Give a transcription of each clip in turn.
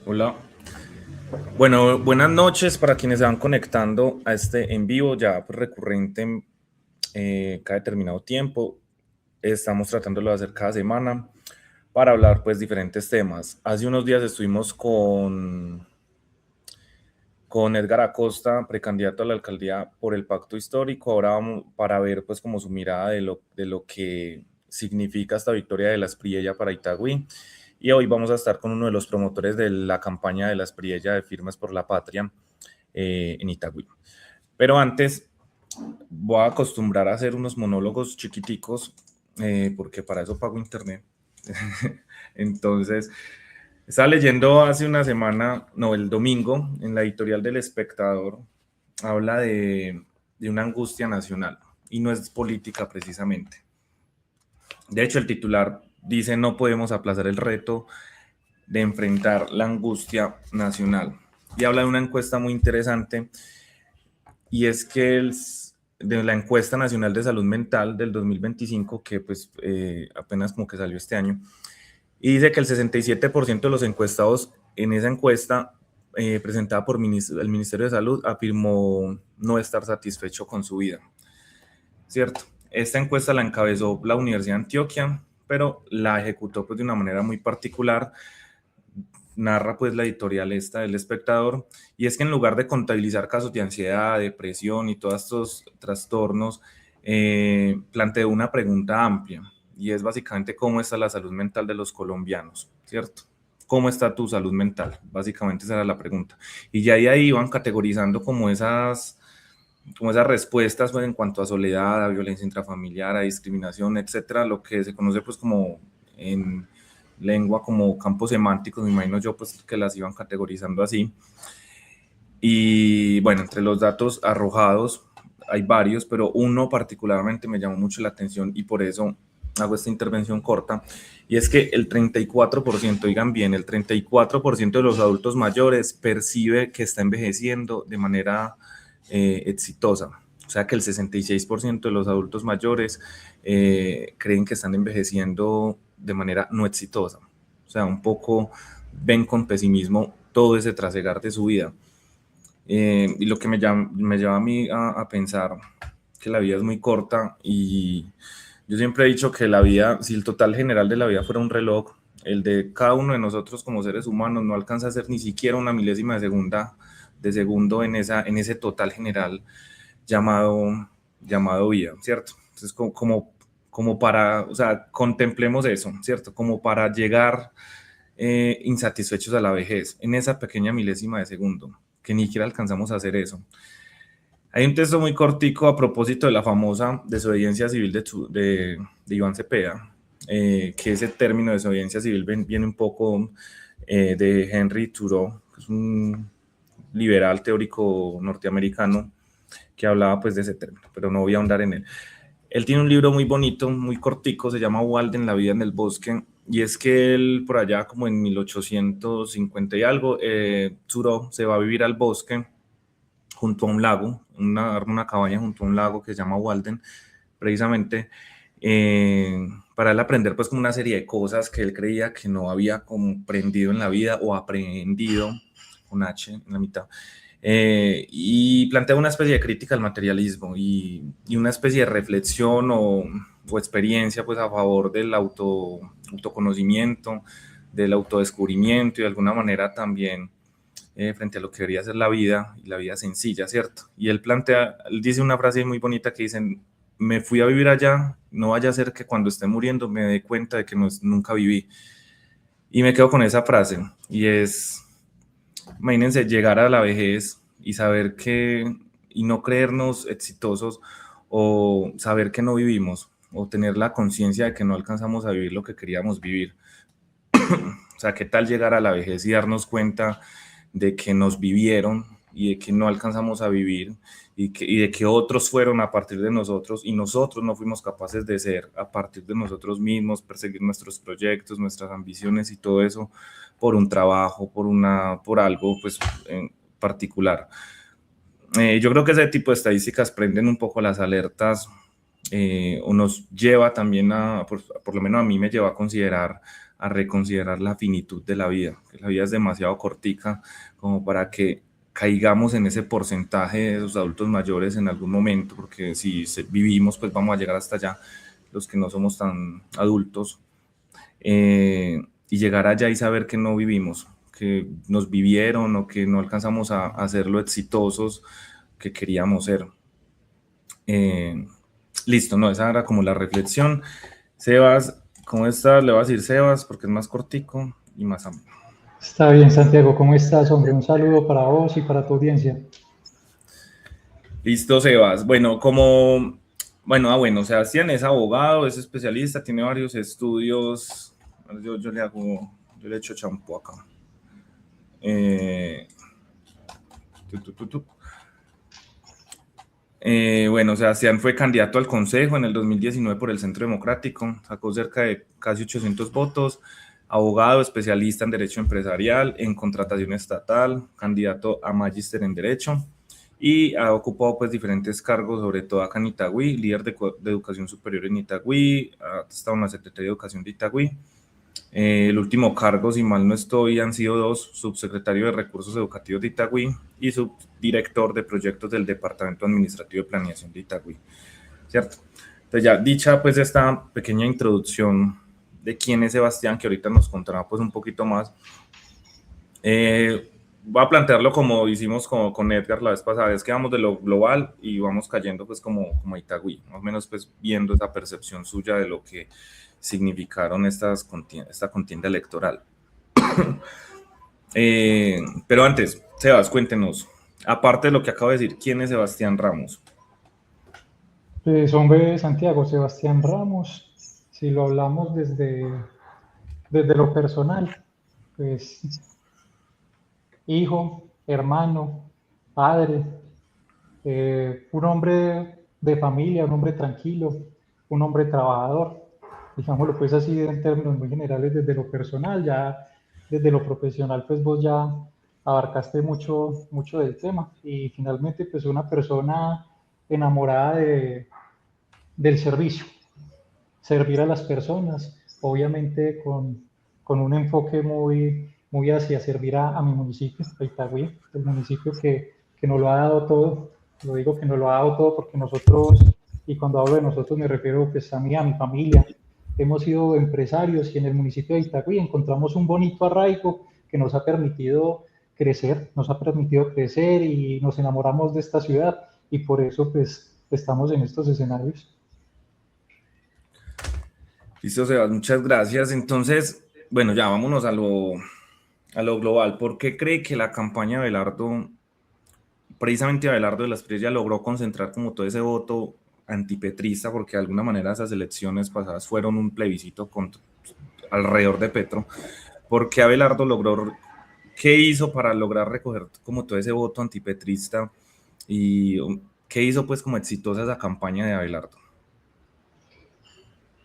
Hola. Bueno, buenas noches para quienes se van conectando a este en vivo ya pues, recurrente cada determinado tiempo. Estamos tratándolo de hacer cada semana para hablar pues diferentes temas. Hace unos días estuvimos con Edgar Acosta, precandidato a la alcaldía por el Pacto Histórico. Ahora vamos para ver pues como su mirada de lo que significa esta victoria de la Espriella para Itagüí. Y hoy vamos a estar con uno de los promotores de la campaña de la Espriella de Firmas por la Patria en Itagüí. Pero antes voy a acostumbrar a hacer unos monólogos chiquiticos porque para eso pago internet. Entonces, estaba leyendo hace una semana, no, el domingo, en la editorial del Espectador, habla de una angustia nacional y no es política precisamente. De hecho, el titular dice no podemos aplazar el reto de enfrentar la angustia nacional. Y habla de una encuesta muy interesante y es que de la encuesta nacional de salud mental del 2025, que pues apenas como que salió este año, y dice que el 67% de los encuestados en esa encuesta presentada por el Ministerio de Salud afirmó no estar satisfecho con su vida, ¿cierto? Esta encuesta la encabezó la Universidad de Antioquia, pero la ejecutó pues de una manera muy particular, narra pues la editorial esta del Espectador, y es que en lugar de contabilizar casos de ansiedad, depresión y todos estos trastornos, planteó una pregunta amplia, y es básicamente cómo está la salud mental de los colombianos, ¿cierto? ¿Cómo está tu salud mental? Básicamente esa era la pregunta. Y ya ahí iban categorizando como esas respuestas pues, en cuanto a soledad, a violencia intrafamiliar, a discriminación, etcétera, lo que se conoce pues como en lengua como campos semánticos, me imagino yo pues que las iban categorizando así. Y bueno, entre los datos arrojados hay varios, pero uno particularmente me llamó mucho la atención y por eso hago esta intervención corta, y es que el 34%, oigan bien, el 34% de los adultos mayores percibe que está envejeciendo de manera exitosa. O sea que el 66% de los adultos mayores creen que están envejeciendo de manera no exitosa. O sea, un poco ven con pesimismo todo ese trasegar de su vida. Y lo que me lleva a mí a pensar que la vida es muy corta y yo siempre he dicho que la vida, si el total general de la vida fuera un reloj, el de cada uno de nosotros como seres humanos no alcanza a ser ni siquiera una milésima de segundo en ese total general llamado vida, ¿cierto? Entonces, como para, o sea, contemplemos eso, ¿cierto? Como para llegar insatisfechos a la vejez, en esa pequeña milésima de segundo, que ni siquiera alcanzamos a hacer eso. Hay un texto muy cortico a propósito de la famosa desobediencia civil de Iván Cepeda, que ese término de desobediencia civil viene un poco de Henry Thoreau, que es un liberal teórico norteamericano que hablaba pues de ese término, pero no voy a ahondar en él. Él tiene un libro muy bonito, muy cortico, se llama Walden, La vida en el bosque, y es que él por allá como en 1850 y algo, Thoreau se va a vivir al bosque junto a un lago, una cabaña junto a un lago que se llama Walden, precisamente para él aprender pues como una serie de cosas que él creía que no había comprendido en la vida o aprendido, con H en la mitad, y plantea una especie de crítica al materialismo y una especie de reflexión o experiencia pues a favor del autoconocimiento, del autodescubrimiento y de alguna manera también frente a lo que debería ser la vida y la vida sencilla, ¿cierto? Y él dice una frase muy bonita que dice, me fui a vivir allá, no vaya a ser que cuando esté muriendo me dé cuenta de que nunca viví. Y me quedo con esa frase, y es, imagínense llegar a la vejez y saber que, y no creernos exitosos, o saber que no vivimos, o tener la conciencia de que no alcanzamos a vivir lo que queríamos vivir. O sea, ¿qué tal llegar a la vejez y darnos cuenta de que nos vivieron y de que no alcanzamos a vivir y de que otros fueron a partir de nosotros y nosotros no fuimos capaces de ser a partir de nosotros mismos, perseguir nuestros proyectos, nuestras ambiciones y todo eso por un trabajo, por algo pues en particular? Yo creo que ese tipo de estadísticas prenden un poco las alertas o nos lleva también por lo menos a mí me lleva a reconsiderar la finitud de la vida, que la vida es demasiado cortica como para que caigamos en ese porcentaje de los adultos mayores en algún momento, porque si vivimos, pues vamos a llegar hasta allá, los que no somos tan adultos, y llegar allá y saber que no vivimos, que nos vivieron o que no alcanzamos a ser lo exitosos que queríamos ser. Listo, no, esa era como la reflexión. Sebas, ¿cómo estás? Le voy a decir Sebas porque es más cortico y más amplio. Está bien, Santiago, ¿cómo estás, hombre? Un saludo para vos y para tu audiencia. Listo, Sebas. Bueno, bueno, Sebastián es abogado, es especialista, tiene varios estudios. Yo le echo champú acá. Bueno, Sebastián fue candidato al Consejo en el 2019 por el Centro Democrático, sacó cerca de casi 800 votos, abogado especialista en Derecho Empresarial, en Contratación Estatal, candidato a Magíster en Derecho, y ha ocupado pues diferentes cargos, sobre todo acá en Itagüí, líder de Educación Superior en Itagüí, ha estado en la Secretaría de Educación de Itagüí. El último cargo, si mal no estoy, han sido 2, subsecretario de Recursos Educativos de Itagüí y subdirector de proyectos del Departamento Administrativo de Planeación de Itagüí, ¿cierto? Entonces ya dicha pues esta pequeña introducción de quién es Sebastián, que ahorita nos contará pues un poquito más, voy a plantearlo como hicimos con Edgar la vez pasada, es que vamos de lo global y vamos cayendo pues como a Itagüí, más o menos pues viendo esa percepción suya de lo que significaron esta contienda electoral. Pero antes, Sebas, cuéntenos, aparte de lo que acabo de decir, ¿quién es Sebastián Ramos? Pues, hombre, Santiago, Sebastián Ramos, si lo hablamos desde lo personal, pues hijo, hermano, padre, un hombre de familia, un hombre tranquilo, un hombre trabajador, digámoslo pues así en términos muy generales desde lo personal, ya desde lo profesional pues vos ya abarcaste mucho, mucho del tema y finalmente pues una persona enamorada del servicio, servir a las personas, obviamente con un enfoque muy hacia servir a mi municipio, a Itagüí, el municipio que nos lo ha dado todo. Lo digo que nos lo ha dado todo porque nosotros, y cuando hablo de nosotros me refiero pues a mí, a mi familia, hemos sido empresarios y en el municipio de Itagüí encontramos un bonito arraigo que nos ha permitido crecer y nos enamoramos de esta ciudad y por eso pues estamos en estos escenarios. Listo, Sebas, muchas gracias. Entonces, bueno, ya vámonos a lo global. ¿Por qué cree que la campaña de Abelardo, precisamente Abelardo de las Espriella, logró concentrar como todo ese voto antipetrista? Porque de alguna manera esas elecciones pasadas fueron un plebiscito alrededor de Petro. ¿Por qué Abelardo logró, qué hizo para lograr recoger como todo ese voto antipetrista y qué hizo pues como exitosa esa campaña de Abelardo?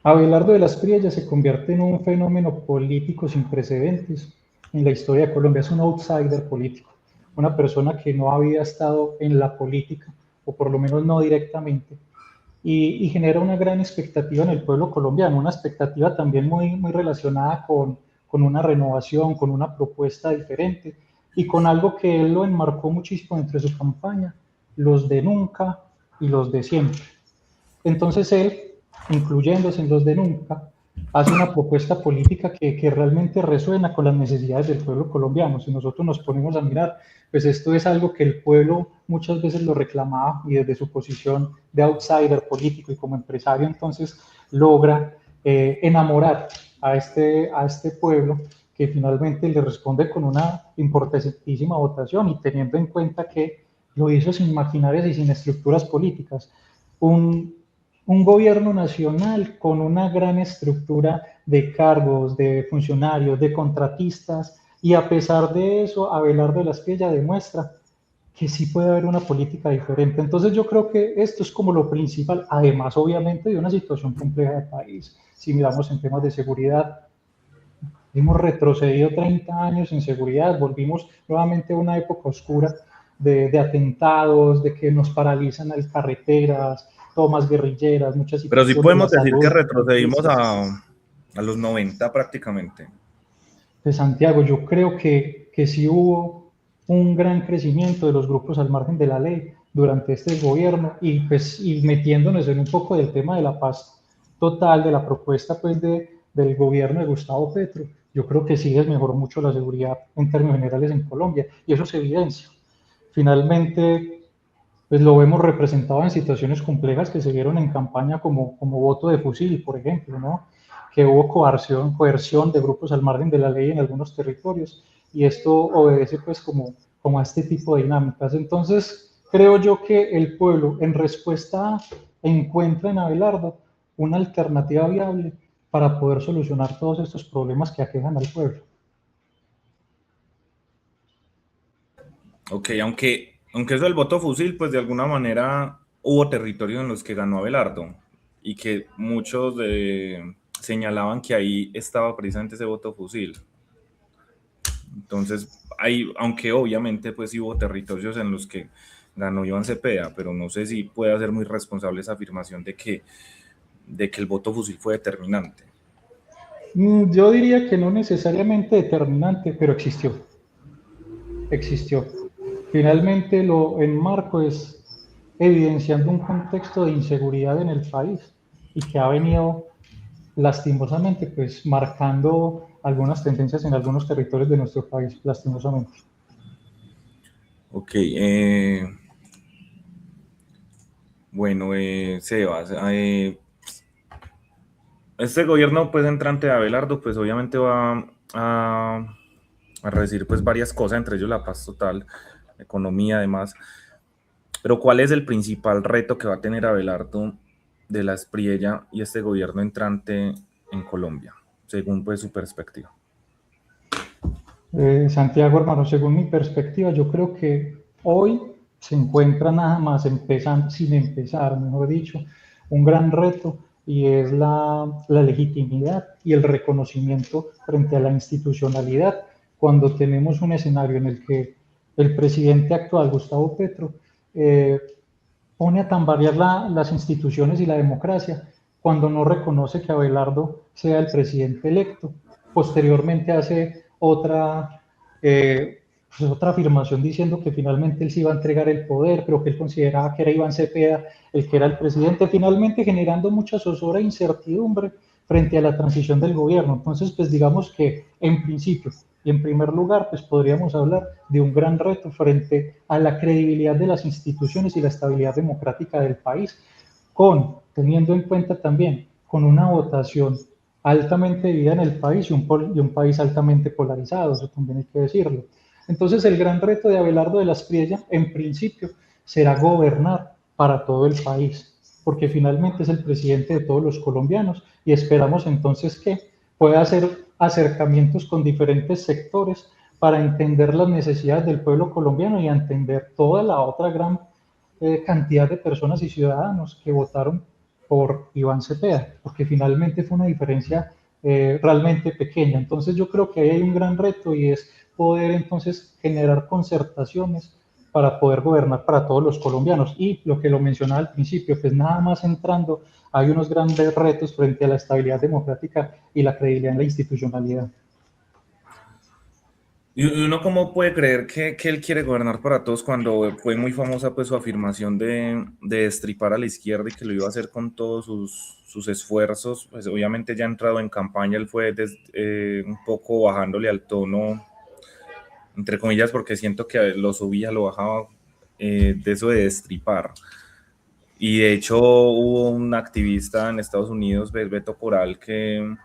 Abelardo de las Espriella se convierte en un fenómeno político sin precedentes en la historia de Colombia. Es un outsider político, una persona que no había estado en la política, o por lo menos no directamente, y genera una gran expectativa en el pueblo colombiano, una expectativa también muy relacionada con una renovación, con una propuesta diferente y con algo que él lo enmarcó muchísimo entre su campaña, los de nunca y los de siempre. Entonces él, incluyéndose en los de nunca, hace una propuesta política que realmente resuena con las necesidades del pueblo colombiano. Si nosotros nos ponemos a mirar, pues esto es algo que el pueblo muchas veces lo reclamaba y desde su posición de outsider político y como empresario, entonces logra enamorar a este pueblo que finalmente le responde con una importantísima votación y teniendo en cuenta que lo hizo sin maquinarias y sin estructuras políticas. Un gobierno nacional con una gran estructura de cargos, de funcionarios, de contratistas, y a pesar de eso, Abelardo de la Espriella demuestra que sí puede haber una política diferente. Entonces yo creo que esto es como lo principal, además obviamente de una situación compleja del país. Si miramos en temas de seguridad, hemos retrocedido 30 años en seguridad, volvimos nuevamente a una época oscura de atentados, de que nos paralizan las carreteras, tomas guerrilleras, muchas Pero sí situaciones, la podemos decir que salud, la retrocedimos industria. a los 90 prácticamente. De Santiago, yo creo que sí hubo un gran crecimiento de los grupos al margen de la ley durante este gobierno y pues y metiéndonos en un poco del tema de la paz total, de la propuesta pues del gobierno de Gustavo Petro, yo creo que sí desmejoró mucho la seguridad en términos generales en Colombia y eso se evidencia. Finalmente, pues lo vemos representado en situaciones complejas que se vieron en campaña como voto de fusil, por ejemplo, ¿no? Que hubo coerción de grupos al margen de la ley en algunos territorios y esto obedece pues como a este tipo de dinámicas. Entonces, creo yo que el pueblo en respuesta encuentra en Abelardo una alternativa viable para poder solucionar todos estos problemas que aquejan al pueblo. Ok, aunque eso del voto fusil, pues de alguna manera hubo territorios en los que ganó Abelardo y que señalaban que ahí estaba precisamente ese voto fusil. Entonces, aunque obviamente pues sí hubo territorios en los que ganó Iván Cepeda, pero no sé si puede ser muy responsable esa afirmación de que el voto fusil fue determinante. Yo diría que no necesariamente determinante, pero existió. Existió. Finalmente lo enmarco es evidenciando un contexto de inseguridad en el país y que ha venido lastimosamente pues marcando algunas tendencias en algunos territorios de nuestro país, lastimosamente. Ok, bueno, Sebas, este gobierno pues entrante de Abelardo pues obviamente va a recibir pues varias cosas, entre ellos la paz total, economía además, pero ¿cuál es el principal reto que va a tener Abelardo de la Espriella y este gobierno entrante en Colombia, según pues su perspectiva? Santiago, hermano, según mi perspectiva, yo creo que hoy se encuentra nada más empezando, sin empezar, mejor dicho, un gran reto y es la legitimidad y el reconocimiento frente a la institucionalidad cuando tenemos un escenario en el que el presidente actual, Gustavo Petro, eh, pone a tambalear las instituciones y la democracia cuando no reconoce que Abelardo sea el presidente electo. Posteriormente hace otra afirmación diciendo que finalmente él se iba a entregar el poder, pero que él consideraba que era Iván Cepeda el que era el presidente, finalmente generando mucha zozobra e incertidumbre frente a la transición del gobierno. Entonces, pues digamos que en principio y en primer lugar, pues podríamos hablar de un gran reto frente a la credibilidad de las instituciones y la estabilidad democrática del país, teniendo en cuenta también, con una votación altamente dividida en el país y un país altamente polarizado, eso también hay que decirlo. Entonces, el gran reto de Abelardo de la Espriella, en principio, será gobernar para todo el país, porque finalmente es el presidente de todos los colombianos y esperamos entonces que pueda hacer acercamientos con diferentes sectores para entender las necesidades del pueblo colombiano y entender toda la otra gran cantidad de personas y ciudadanos que votaron por Iván Cepeda, porque finalmente fue una diferencia realmente pequeña. Entonces yo creo que ahí hay un gran reto y es poder entonces generar concertaciones para poder gobernar para todos los colombianos. Y lo que lo mencionaba al principio, pues nada más entrando, hay unos grandes retos frente a la estabilidad democrática y la credibilidad en la institucionalidad. ¿Y uno cómo puede creer que él quiere gobernar para todos cuando fue muy famosa pues su afirmación de destripar a la izquierda y que lo iba a hacer con todos sus esfuerzos? Pues obviamente ya entrado en campaña él fue un poco bajándole al tono, entre comillas, porque siento que lo subía, lo bajaba, de eso de destripar. Y de hecho hubo un activista en Estados Unidos, Beto Coral, que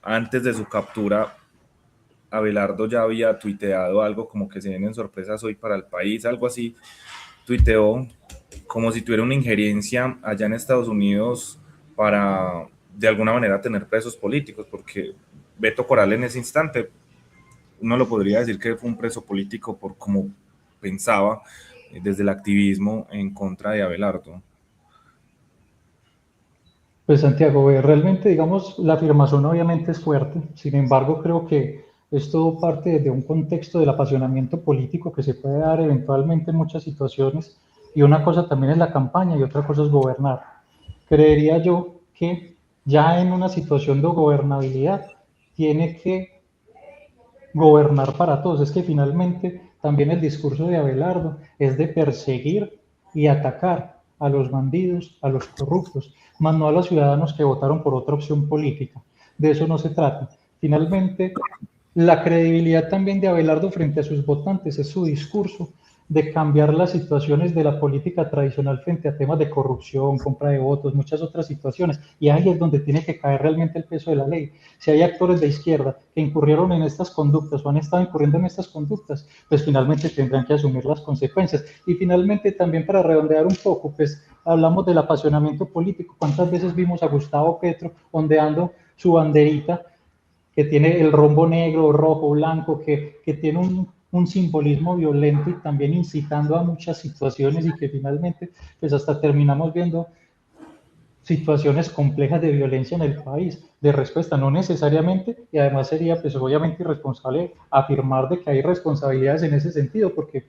antes de su captura Abelardo ya había tuiteado algo como que se vienen sorpresas hoy para el país, algo así, tuiteó como si tuviera una injerencia allá en Estados Unidos para de alguna manera tener presos políticos, porque Beto Coral en ese instante, uno lo podría decir que fue un preso político por cómo pensaba desde el activismo en contra de Abelardo. Pues Santiago, realmente, digamos, la afirmación obviamente es fuerte, sin embargo, creo que Es todo parte de un contexto del apasionamiento político que se puede dar eventualmente en muchas situaciones, y una cosa también es la campaña y otra cosa es gobernar. Creería yo que ya en una situación de gobernabilidad tiene que gobernar para todos. Es que finalmente también el discurso de Abelardo es de perseguir y atacar a los bandidos, a los corruptos, más no a los ciudadanos que votaron por otra opción política. De eso no se trata. Finalmente, la credibilidad también de Abelardo frente a sus votantes es su discurso de cambiar las situaciones de la política tradicional frente a temas de corrupción, compra de votos, muchas otras situaciones. Y ahí es donde tiene que caer realmente el peso de la ley. Si hay actores de izquierda que incurrieron en estas conductas o han estado incurriendo en estas conductas, pues finalmente tendrán que asumir las consecuencias. Y finalmente también, para redondear un poco, pues hablamos del apasionamiento político. ¿Cuántas veces vimos a Gustavo Petro ondeando su banderita que tiene el rombo negro, rojo, blanco, que tiene un simbolismo violento y también incitando a muchas situaciones, y que finalmente pues hasta terminamos viendo situaciones complejas de violencia en el país, de respuesta, no necesariamente, y además sería pues obviamente irresponsable afirmar de que hay responsabilidades en ese sentido, porque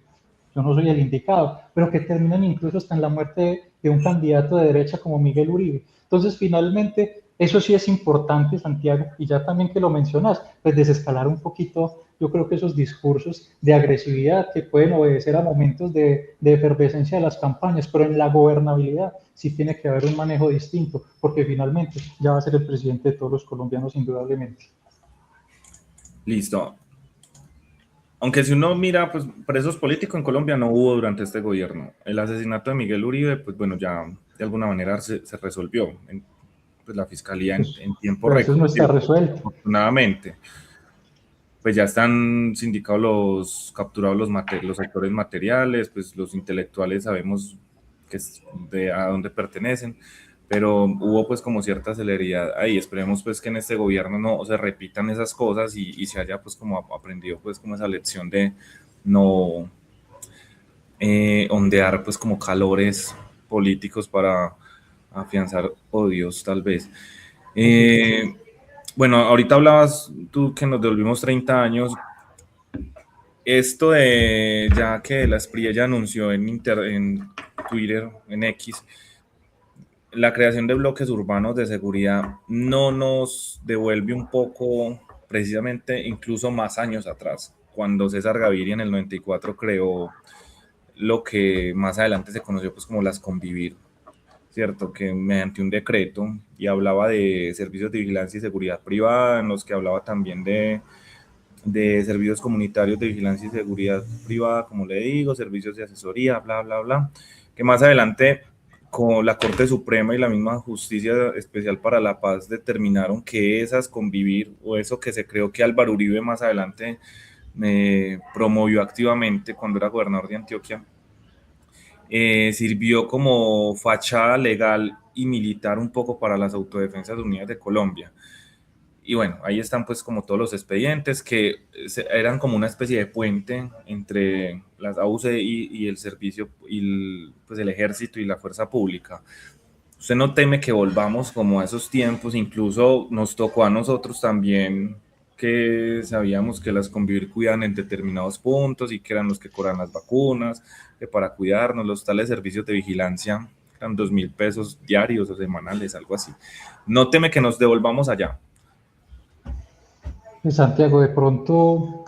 yo no soy el indicado, pero que terminan incluso hasta en la muerte de un candidato de derecha como Miguel Uribe. Entonces, finalmente, eso sí es importante, Santiago, y ya también que lo mencionas, pues desescalar un poquito, yo creo que esos discursos de agresividad que pueden obedecer a momentos de efervescencia de las campañas, pero en la gobernabilidad sí tiene que haber un manejo distinto, porque finalmente ya va a ser el presidente de todos los colombianos, indudablemente. Listo. Aunque si uno mira, pues presos políticos en Colombia no hubo durante este gobierno. El asesinato de Miguel Uribe, pues bueno, ya de alguna manera se resolvió en pues, la fiscalía Pues, en tiempo pero a veces récord. no está resuelto. Afortunadamente, pues ya están sindicados capturados los actores materiales, pues los intelectuales sabemos que es de a dónde pertenecen, pero hubo pues como cierta celeridad ahí. Esperemos pues que en este gobierno no se repitan esas cosas y se haya pues como aprendido pues como esa lección de no ondear pues como calores políticos para afianzar odios tal vez. Eh, bueno, ahorita hablabas tú que nos devolvimos 30 años. Esto de ya que la SPRI ya anunció en Twitter, en X, la creación de bloques urbanos de seguridad no nos devuelve un poco precisamente incluso más años atrás, cuando César Gaviria en el 94 creó lo que más adelante se conoció pues como las Convivir, ¿cierto? Que mediante un decreto y hablaba de servicios de vigilancia y seguridad privada, en los que hablaba también de servicios comunitarios de vigilancia y seguridad privada, como le digo, servicios de asesoría, bla, bla, bla, que más adelante con la Corte Suprema y la misma Justicia Especial para la Paz determinaron que esas Convivir, o eso que se creó que Álvaro Uribe más adelante promovió activamente cuando era gobernador de Antioquia, sirvió como fachada legal y militar un poco para las Autodefensas Unidas de Colombia. Y bueno, ahí están pues como todos los expedientes que eran como una especie de puente entre las AUCI y el servicio, y pues el ejército y la fuerza pública. ¿Usted no teme que volvamos como a esos tiempos? Incluso nos tocó a nosotros también, que sabíamos que las Convivir cuidaban en determinados puntos y que eran los que cobran las vacunas, que para cuidarnos los tales servicios de vigilancia eran 2.000 pesos diarios o semanales, algo así. ¿No teme que nos devolvamos allá? Santiago, de pronto,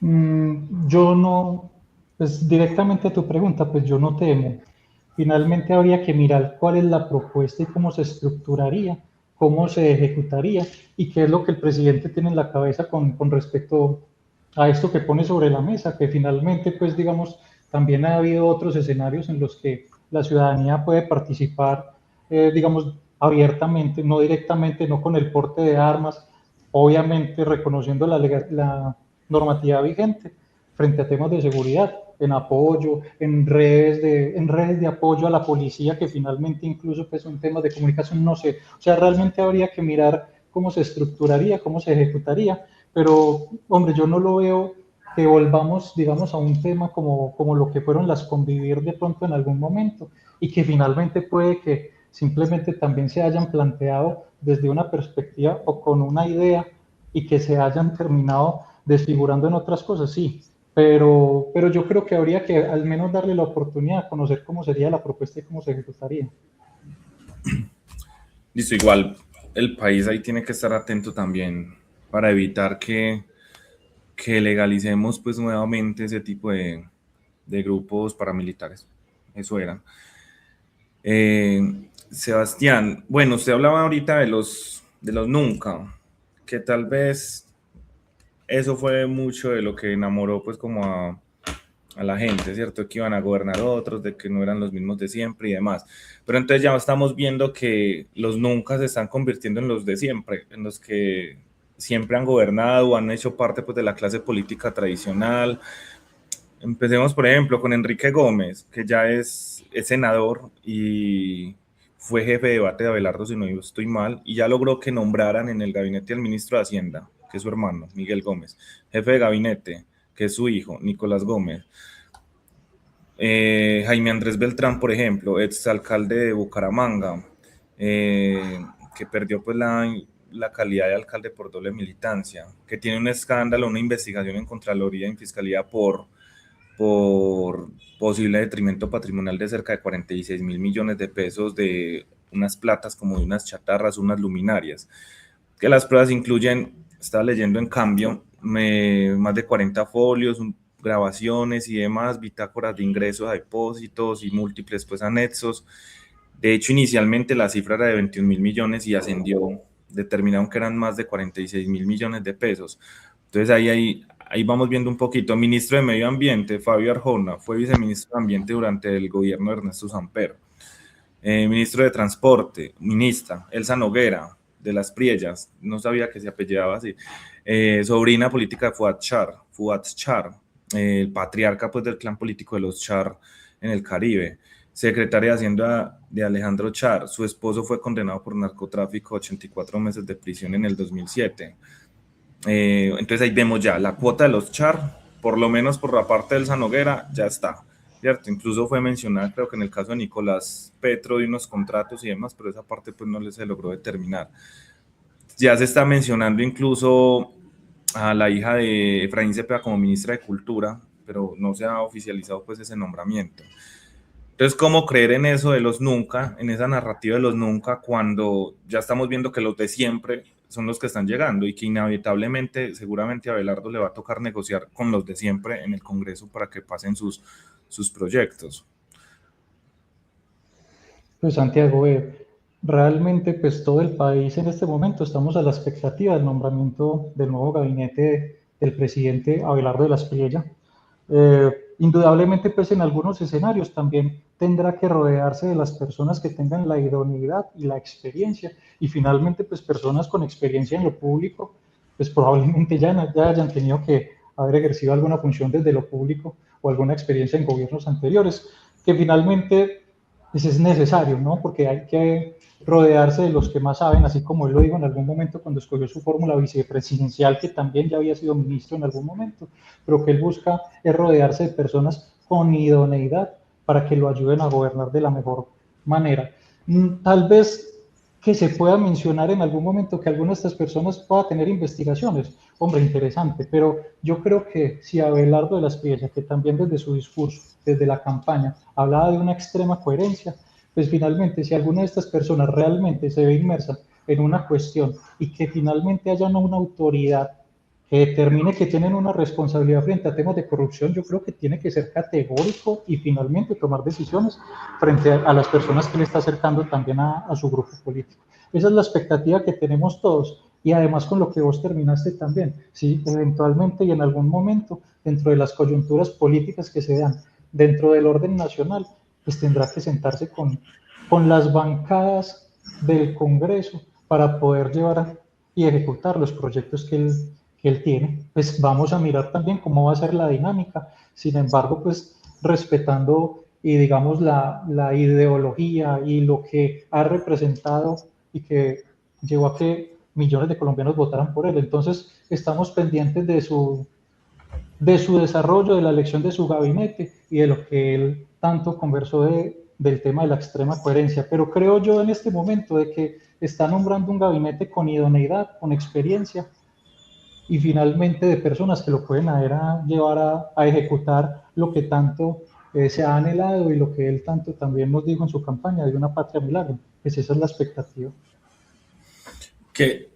yo no, pues directamente a tu pregunta, pues yo no temo. Finalmente habría que mirar cuál es la propuesta y cómo se estructuraría, cómo se ejecutaría y qué es lo que el presidente tiene en la cabeza con respecto a esto que pone sobre la mesa, que finalmente, pues digamos, también ha habido otros escenarios en los que la ciudadanía puede participar, digamos, abiertamente, no directamente, no con el porte de armas, obviamente reconociendo la normativa vigente frente a temas de seguridad, en apoyo, en redes de apoyo a la policía, que finalmente incluso pues son temas de comunicación, no sé, o sea, realmente habría que mirar cómo se estructuraría, cómo se ejecutaría, pero hombre, yo no lo veo que volvamos, digamos, a un tema como lo que fueron las Convivir de pronto en algún momento, y que finalmente puede que simplemente también se hayan planteado desde una perspectiva o con una idea, y que se hayan terminado desfigurando en otras cosas, sí, pero yo creo que habría que al menos darle la oportunidad de conocer cómo sería la propuesta y cómo se ejecutaría. Listo, igual el país ahí tiene que estar atento también para evitar que legalicemos pues nuevamente ese tipo de grupos paramilitares. Eso era. Sebastián, bueno, usted hablaba ahorita de los nunca, que tal vez eso fue mucho de lo que enamoró pues como a la gente, ¿cierto? Que iban a gobernar otros, de que no eran los mismos de siempre y demás. Pero entonces ya estamos viendo que los nunca se están convirtiendo en los de siempre, en los que siempre han gobernado o han hecho parte pues de la clase política tradicional. Empecemos, por ejemplo, con Enrique Gómez, que ya es senador y fue jefe de debate de Abelardo, si no estoy mal, y ya logró que nombraran en el gabinete al ministro de Hacienda, que es su hermano, Miguel Gómez, jefe de gabinete, que es su hijo, Nicolás Gómez. Jaime Andrés Beltrán, por ejemplo, exalcalde de Bucaramanga, que perdió pues la calidad de alcalde por doble militancia, que tiene un escándalo, una investigación en Contraloría y en Fiscalía por posible detrimento patrimonial de cerca de 46 mil millones de pesos de unas platas como de unas chatarras, unas luminarias, que las pruebas incluyen, estaba leyendo en cambio, más de 40 folios, grabaciones y demás, bitácoras de ingresos a depósitos y múltiples pues anexos. De hecho, inicialmente la cifra era de 21 mil millones y ascendió, determinaron que eran más de 46 mil millones de pesos. Entonces ahí vamos viendo un poquito. Ministro de Medio Ambiente, Fabio Arjona, fue viceministro de Ambiente durante el gobierno de Ernesto Samper. Ministro de Transporte, ministra Elsa Noguera, de las Priellas, no sabía que se apellidaba así. Sobrina política de Fuad Char, el patriarca pues del clan político de los Char en el Caribe. Secretaria de Hacienda de Alejandro Char, su esposo fue condenado por narcotráfico a 84 meses de prisión en el 2007. Entonces ahí vemos ya la cuota de los Char, por lo menos por la parte del Sanoguera, ya está, ¿cierto? Incluso fue mencionada, creo que en el caso de Nicolás Petro, de unos contratos y demás, pero esa parte pues no se logró determinar. Ya se está mencionando incluso a la hija de Efraín Cepeda como ministra de Cultura, pero no se ha oficializado pues ese nombramiento. Entonces, ¿cómo creer en eso de los nunca, en esa narrativa de los nunca, cuando ya estamos viendo que los de siempre son los que están llegando y que inevitablemente, seguramente a Abelardo le va a tocar negociar con los de siempre en el Congreso para que pasen sus proyectos? Pues Santiago, realmente pues todo el país en este momento estamos a la expectativa del nombramiento del nuevo gabinete del presidente Abelardo de la Espriella. Indudablemente pues en algunos escenarios también tendrá que rodearse de las personas que tengan la idoneidad y la experiencia y finalmente pues personas con experiencia en lo público pues probablemente ya hayan tenido que haber ejercido alguna función desde lo público o alguna experiencia en gobiernos anteriores que finalmente pues es necesario, ¿no? Porque hay que rodearse de los que más saben, así como él lo dijo en algún momento cuando escogió su fórmula vicepresidencial, que también ya había sido ministro en algún momento, pero que él busca es rodearse de personas con idoneidad para que lo ayuden a gobernar de la mejor manera. Tal vez que se pueda mencionar en algún momento que alguna de estas personas pueda tener investigaciones. Hombre, interesante, pero yo creo que si Abelardo de la Espriella, que también desde su discurso, desde la campaña, hablaba de una extrema coherencia, pues finalmente si alguna de estas personas realmente se ve inmersa en una cuestión y que finalmente haya una autoridad que determine que tienen una responsabilidad frente a temas de corrupción, yo creo que tiene que ser categórico y finalmente tomar decisiones frente a las personas que le está acercando también a su grupo político. Esa es la expectativa que tenemos todos y además con lo que vos terminaste también, si eventualmente y en algún momento dentro de las coyunturas políticas que se dan dentro del orden nacional, pues tendrá que sentarse con las bancadas del Congreso para poder llevar y ejecutar los proyectos que él tiene. Pues vamos a mirar también cómo va a ser la dinámica. Sin embargo, pues respetando y digamos la ideología y lo que ha representado y que llevó a que millones de colombianos votaran por él. Entonces, estamos pendientes de su desarrollo, de la elección de su gabinete y de lo que él tanto conversó del tema de la extrema coherencia. Pero creo yo en este momento de que está nombrando un gabinete con idoneidad, con experiencia y finalmente de personas que lo pueden llevar a ejecutar lo que tanto se ha anhelado y lo que él tanto también nos dijo en su campaña de una patria milagro. Pues esa es la expectativa. Que,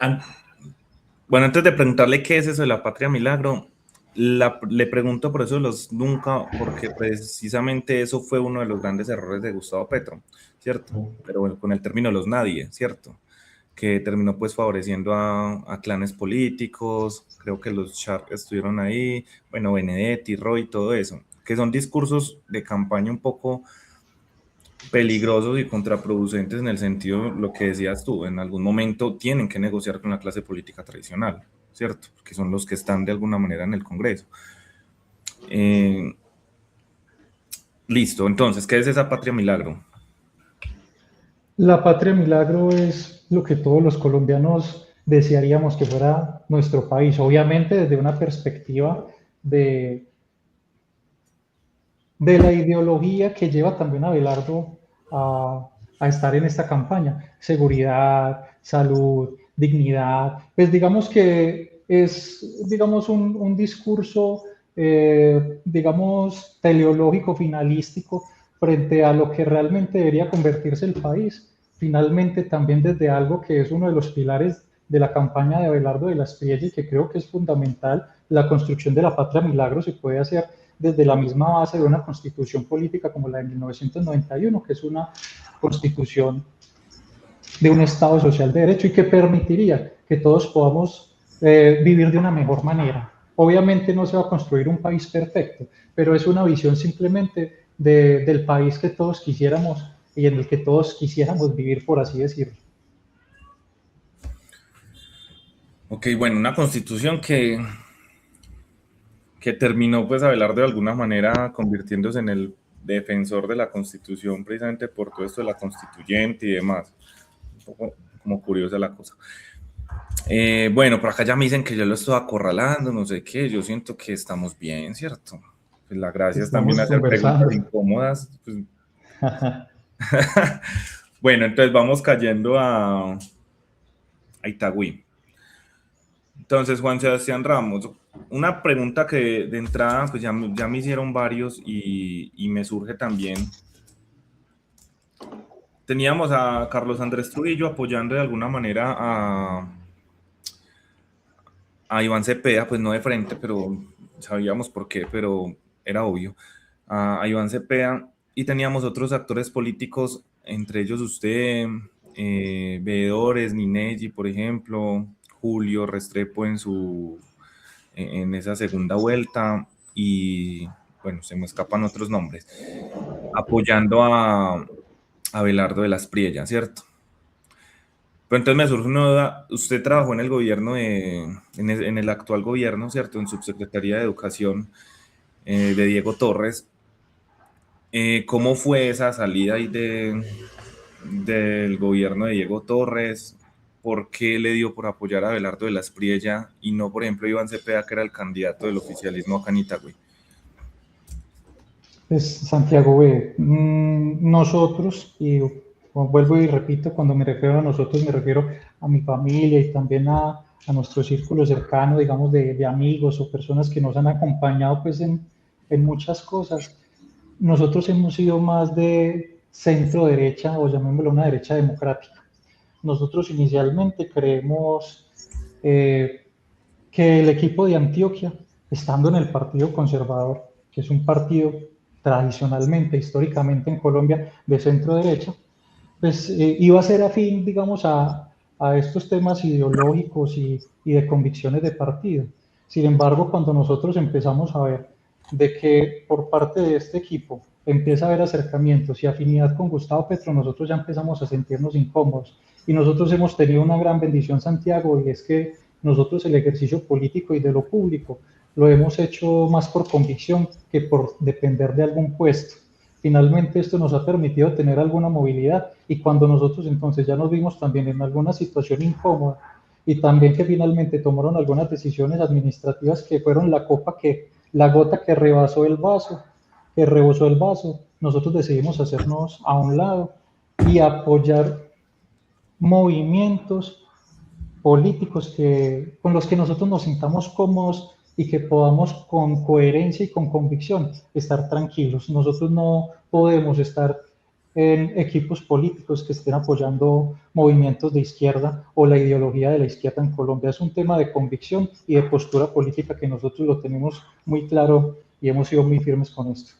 bueno, antes de preguntarle qué es eso de la patria milagro, le pregunto por eso los nunca, porque precisamente eso fue uno de los grandes errores de Gustavo Petro, ¿cierto? Pero bueno, con el término los nadie, ¿cierto? Que terminó pues favoreciendo a clanes políticos, creo que los Shark estuvieron ahí, bueno, Benedetti, Roy, todo eso, que son discursos de campaña un poco peligrosos y contraproducentes en el sentido, lo que decías tú, en algún momento tienen que negociar con la clase política tradicional, ¿cierto? Que son los que están de alguna manera en el Congreso. Listo, entonces, ¿qué es esa patria milagro? La patria milagro es lo que todos los colombianos desearíamos que fuera nuestro país, obviamente desde una perspectiva de, de la ideología que lleva también a Abelardo a estar en esta campaña. Seguridad, salud, dignidad. Pues digamos que es, digamos, un discurso, digamos, teleológico, finalístico, frente a lo que realmente debería convertirse el país. Finalmente, también desde algo que es uno de los pilares de la campaña de Abelardo de la Espriella y que creo que es fundamental, la construcción de la patria milagro se puede hacer desde la misma base de una constitución política como la de 1991, que es una constitución de un Estado social de derecho y que permitiría que todos podamos vivir de una mejor manera. Obviamente no se va a construir un país perfecto, pero es una visión simplemente del país que todos quisiéramos y en el que todos quisiéramos vivir, por así decirlo. Ok, bueno, una constitución que terminó pues Abelardo de alguna manera convirtiéndose en el defensor de la constitución precisamente por todo esto de la constituyente y demás. Un poco como curiosa la cosa. Bueno, por acá ya me dicen que yo lo estoy acorralando, no sé qué, yo siento que estamos bien, ¿cierto? Pues la gracia es también Estamos hacer preguntas conversando. incómodas. Pues. Bueno, entonces vamos cayendo a Itagüí. Entonces, Juan Sebastián Ramos, una pregunta que de entrada pues ya me hicieron varios y me surge también. Teníamos a Carlos Andrés Trujillo apoyando de alguna manera a Iván Cepeda, pues no de frente, pero sabíamos por qué, pero era obvio. A Iván Cepeda y teníamos otros actores políticos, entre ellos usted, veedores, Ninelli, por ejemplo, Julio Restrepo en esa segunda vuelta y bueno, se me escapan otros nombres, apoyando a Abelardo de las Priellas, ¿cierto? Pero entonces me surge una duda, usted trabajó en el gobierno, en el actual gobierno, ¿cierto? En Subsecretaría de Educación de Diego Torres. ¿Cómo fue esa salida ahí del gobierno de Diego Torres? ¿Por qué le dio por apoyar a Abelardo de las Priella y no, por ejemplo, Iván Cepeda, que era el candidato del oficialismo acá en Itagüí? Pues Santiago B, nosotros, y vuelvo y repito, cuando me refiero a nosotros, me refiero a mi familia y también a nuestro círculo cercano, digamos, de amigos o personas que nos han acompañado pues en muchas cosas. Nosotros hemos sido más de centro derecha o llamémoslo una derecha democrática. Nosotros inicialmente creemos que el equipo de Antioquia, estando en el Partido Conservador, que es un partido tradicionalmente, históricamente en Colombia de centro derecha, pues iba a ser afín, digamos, a estos temas ideológicos y de convicciones de partido. Sin embargo, cuando nosotros empezamos a ver de que por parte de este equipo empieza a haber acercamientos y afinidad con Gustavo Petro, nosotros ya empezamos a sentirnos incómodos. Y nosotros hemos tenido una gran bendición, Santiago, y es que nosotros el ejercicio político y de lo público lo hemos hecho más por convicción que por depender de algún puesto. Finalmente esto nos ha permitido tener alguna movilidad y cuando nosotros entonces ya nos vimos también en alguna situación incómoda y también que finalmente tomaron algunas decisiones administrativas que fueron la gota que rebasó el vaso, que rebosó el vaso, nosotros decidimos hacernos a un lado y apoyar movimientos políticos con los que nosotros nos sintamos cómodos y que podamos con coherencia y con convicción estar tranquilos. Nosotros no podemos estar en equipos políticos que estén apoyando movimientos de izquierda o la ideología de la izquierda en Colombia. Es un tema de convicción y de postura política que nosotros lo tenemos muy claro y hemos sido muy firmes con esto.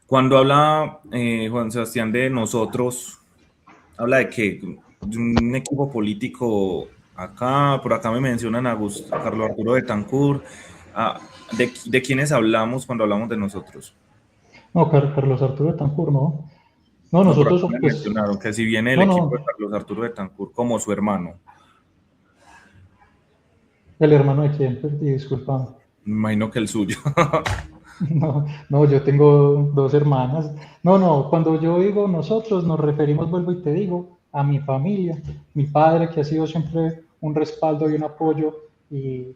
Cuando habla Juan Sebastián de nosotros, ¿habla de qué? ¿De un equipo político acá? Por acá me mencionan a Carlos Arturo Betancur. Ah, ¿de quiénes hablamos cuando hablamos de nosotros? No, Carlos Arturo Betancur, no. No, No, por acá nosotros, me pues, mencionaron que si viene el no, equipo de no, Carlos Arturo Betancur como su hermano. el hermano de quién, disculpa. Me imagino que el suyo. No, no, yo tengo dos hermanas. No, no, cuando yo digo nosotros, nos referimos, vuelvo y te digo, a mi familia, mi padre que ha sido siempre un respaldo y un apoyo y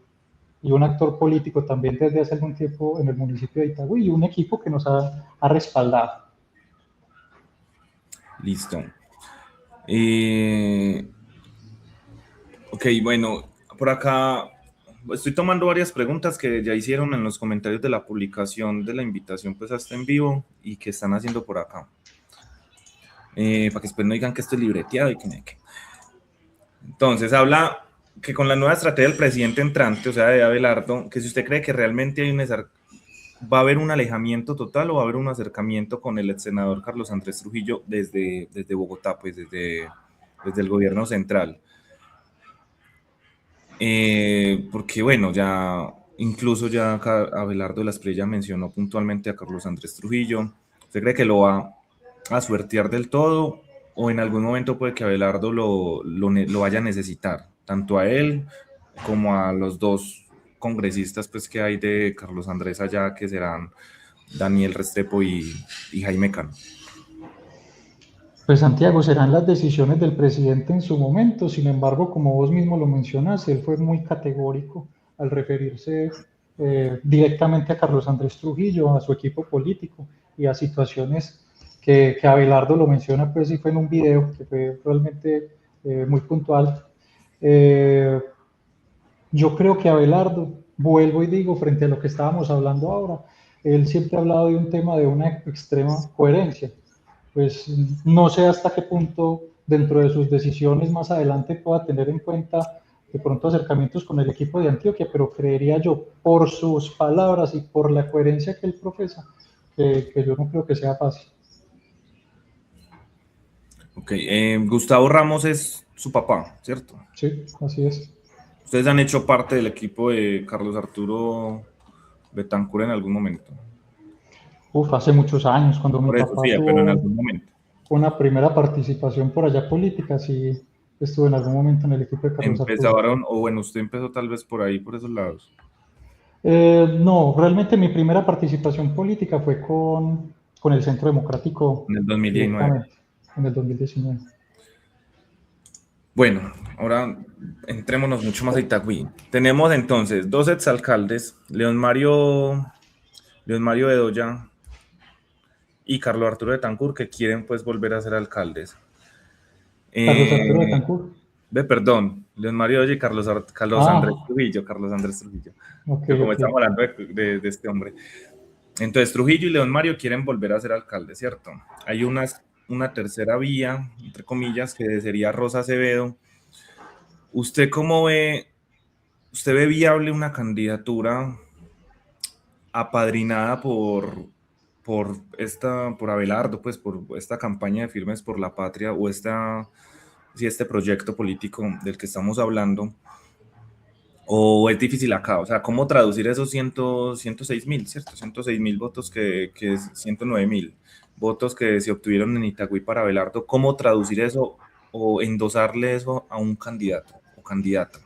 un actor político también desde hace algún tiempo en el municipio de Itagüí y un equipo que nos ha respaldado. Listo. Ok, bueno, por acá estoy tomando varias preguntas que ya hicieron en los comentarios de la publicación de la invitación pues a este en vivo y que están haciendo por acá. Para que después no digan que estoy libreteado y que me... Entonces, habla que con la nueva estrategia del presidente entrante, o sea, de Abelardo, que si usted cree que realmente va a haber un alejamiento total o va a haber un acercamiento con el ex senador Carlos Andrés Trujillo desde Bogotá, pues desde el gobierno central. Porque bueno, ya incluso ya Abelardo de la Espriella mencionó puntualmente a Carlos Andrés Trujillo. ¿Usted cree que lo va a suertear del todo o en algún momento puede que Abelardo lo vaya a necesitar, tanto a él como a los dos congresistas pues que hay de Carlos Andrés allá, que serán Daniel Restrepo y Jaime Cano? Pues Santiago, serán las decisiones del presidente en su momento, sin embargo, como vos mismo lo mencionas, él fue muy categórico al referirse directamente a Carlos Andrés Trujillo, a su equipo político y a situaciones que Abelardo lo menciona, pues sí fue en un video que fue realmente muy puntual. Yo creo que Abelardo, vuelvo y digo, frente a lo que estábamos hablando ahora, él siempre ha hablado de un tema de una extrema coherencia. Pues no sé hasta qué punto dentro de sus decisiones más adelante pueda tener en cuenta de pronto acercamientos con el equipo de Antioquia, pero creería yo, por sus palabras y por la coherencia que él profesa, que yo no creo que sea fácil. Ok, Gustavo Ramos es su papá, ¿cierto? Sí, así es. ¿Ustedes han hecho parte del equipo de Carlos Arturo Betancur en algún momento? Uf, hace muchos años, cuando mi Por eso papá sí, pero en tuvo algún momento. una primera participación por allá política, sí estuve en algún momento en el equipo de Carlos Arturo. Empezaron, o bueno, usted empezó tal vez por ahí, por esos lados. No, realmente mi primera participación política fue con el Centro Democrático En el 2019. directamente, en el 2019. Bueno, ahora entrémonos mucho más a Itagüí. Tenemos entonces dos exalcaldes, León Mario Bedoya y Carlos Arturo Betancur, que quieren pues volver a ser alcaldes. Carlos Arturo Betancur. Perdón, León Mario Bedoya y Carlos Andrés Ah, Trujillo, Carlos Andrés Trujillo. ok, Que como ok. estamos hablando de este hombre. Entonces Trujillo y León Mario quieren volver a ser alcalde, ¿cierto? Hay una tercera vía, entre comillas, que sería Rosa Acevedo. ¿Usted cómo ve, usted ve viable una candidatura apadrinada por Abelardo, pues por esta campaña de Firmes por la Patria o este proyecto político del que estamos hablando? ¿O es difícil acá? O sea, ¿cómo traducir esos 106.000, ¿cierto? 106.000 votos que es 109.000 votos que se obtuvieron en Itagüí para Abelardo? ¿Cómo traducir eso o endosarle eso a un candidato o candidata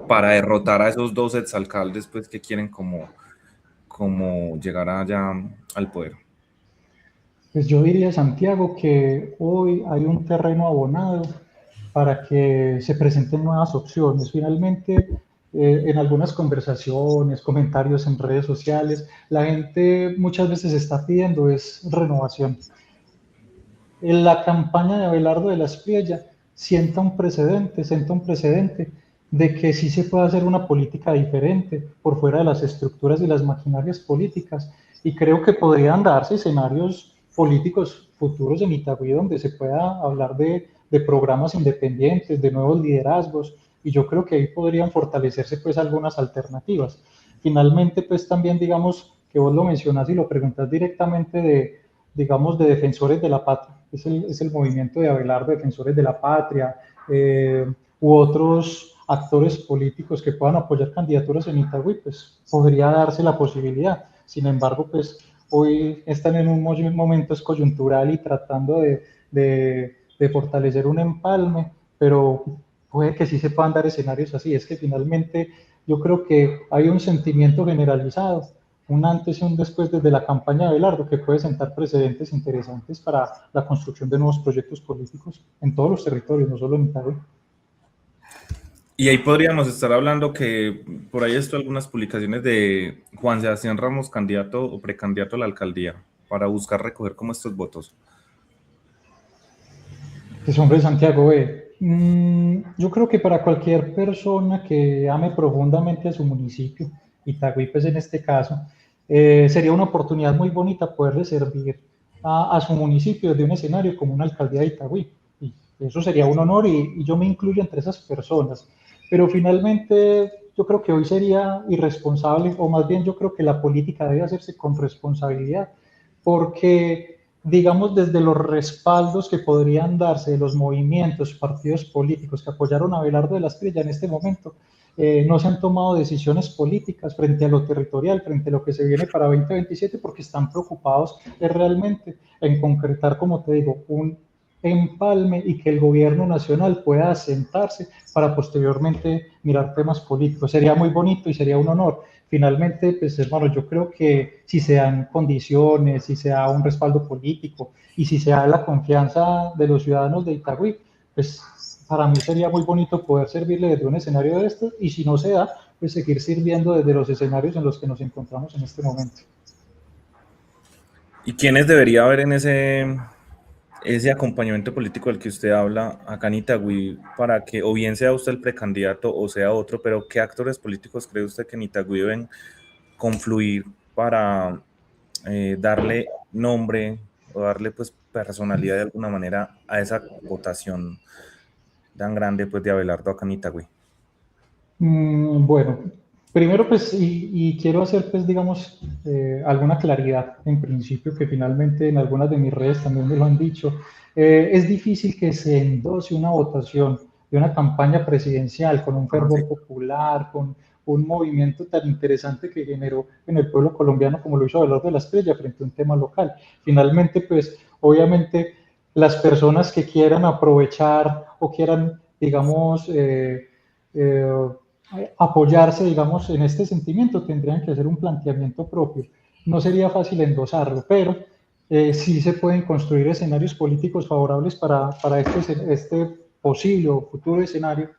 para derrotar a esos dos exalcaldes pues, que quieren como llegar allá al poder? Pues yo diría, Santiago, que hoy hay un terreno abonado para que se presenten nuevas opciones. Finalmente, en algunas conversaciones, comentarios en redes sociales, la gente muchas veces está pidiendo es renovación. En la campaña de Abelardo de la Espriella sienta un precedente de que sí se puede hacer una política diferente por fuera de las estructuras y las maquinarias políticas. Y creo que podrían darse escenarios políticos futuros en Itagüí donde se pueda hablar de programas independientes, de nuevos liderazgos, y yo creo que ahí podrían fortalecerse pues algunas alternativas. Finalmente, pues también digamos que vos lo mencionás y lo preguntas directamente digamos, de defensores de la patria. Es el movimiento de Abelardo, Defensores de la Patria, u otros actores políticos que puedan apoyar candidaturas en Itagüí, pues podría darse la posibilidad. Sin embargo, pues hoy están en un momento coyuntural y tratando de fortalecer un empalme, pero puede que sí se puedan dar escenarios así. Es que finalmente yo creo que hay un sentimiento generalizado, un antes y un después desde la campaña de Belardo, que puede sentar precedentes interesantes para la construcción de nuevos proyectos políticos en todos los territorios, no solo en Itagüí. Y ahí podríamos estar hablando que por ahí esto algunas publicaciones de Juan Sebastián Ramos, candidato o precandidato a la alcaldía, para buscar recoger como estos votos. Pues hombre, Santiago, yo creo que para cualquier persona que ame profundamente a su municipio, Itagüí, pues en este caso, sería una oportunidad muy bonita poderle servir a su municipio de un escenario como una alcaldía de Itagüí. Y eso sería un honor y yo me incluyo entre esas personas. Pero finalmente yo creo que hoy sería irresponsable, o más bien yo creo que la política debe hacerse con responsabilidad, porque digamos, desde los respaldos que podrían darse de los movimientos, partidos políticos que apoyaron a Abelardo de la Espriella en este momento, no se han tomado decisiones políticas frente a lo territorial, frente a lo que se viene para 2027, porque están preocupados realmente en concretar, como te digo, un empalme y que el gobierno nacional pueda asentarse para posteriormente mirar temas políticos. Sería muy bonito y sería un honor. Finalmente, pues hermano, yo creo que si se dan condiciones, si se da un respaldo político y si se da la confianza de los ciudadanos de Itagüí, pues para mí sería muy bonito poder servirle desde un escenario de estos y si no se da, pues seguir sirviendo desde los escenarios en los que nos encontramos en este momento. ¿Y quiénes debería haber en ese acompañamiento político del que usted habla acá en Itagüí para que o bien sea usted el precandidato o sea otro, pero qué actores políticos cree usted que en Itagüí deben confluir para darle nombre o darle pues personalidad de alguna manera a esa votación tan grande pues de Abelardo acá en Itagüí? Bueno, primero pues, y quiero hacer pues, digamos, alguna claridad en principio, que finalmente en algunas de mis redes también me lo han dicho. Es difícil que se endose una votación de una campaña presidencial con un Ah, sí. fervor popular, con un movimiento tan interesante que generó en el pueblo colombiano como lo hizo Abelardo de la Espriella frente a un tema local. Finalmente, pues, obviamente, las personas que quieran aprovechar o quieran, digamos, eh, apoyarse, digamos, en este sentimiento, tendrían que hacer un planteamiento propio. No sería fácil endosarlo, pero sí se pueden construir escenarios políticos favorables para este posible o futuro escenario.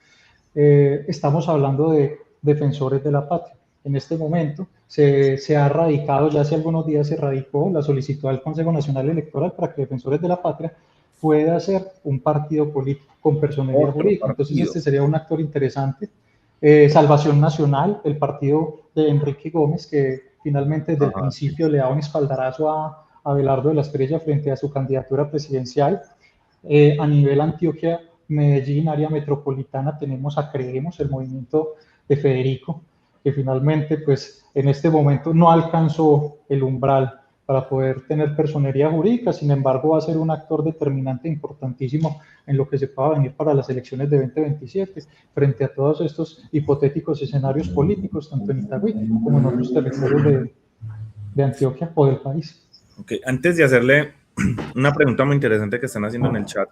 Estamos hablando de defensores de la patria. En este momento se ha radicado, ya hace algunos días se radicó la solicitud al Consejo Nacional Electoral para que Defensores de la Patria pueda ser un partido político con personería Otro jurídica. Entonces partido. este sería un actor interesante. Salvación Nacional, el partido de Enrique Gómez, que finalmente desde el Ajá, sí. principio le da un espaldarazo a Abelardo de la Espriella frente a su candidatura presidencial. A nivel Antioquia, Medellín, área metropolitana, tenemos a Creemos, el movimiento de Federico, que finalmente, pues, en este momento no alcanzó el umbral para poder tener personería jurídica, sin embargo, va a ser un actor determinante e importantísimo en lo que se pueda venir para las elecciones de 2027, frente a todos estos hipotéticos escenarios políticos, tanto en Itagüí como en otros territorios de Antioquia o del país. Ok, antes de hacerle una pregunta muy interesante que están haciendo en el chat,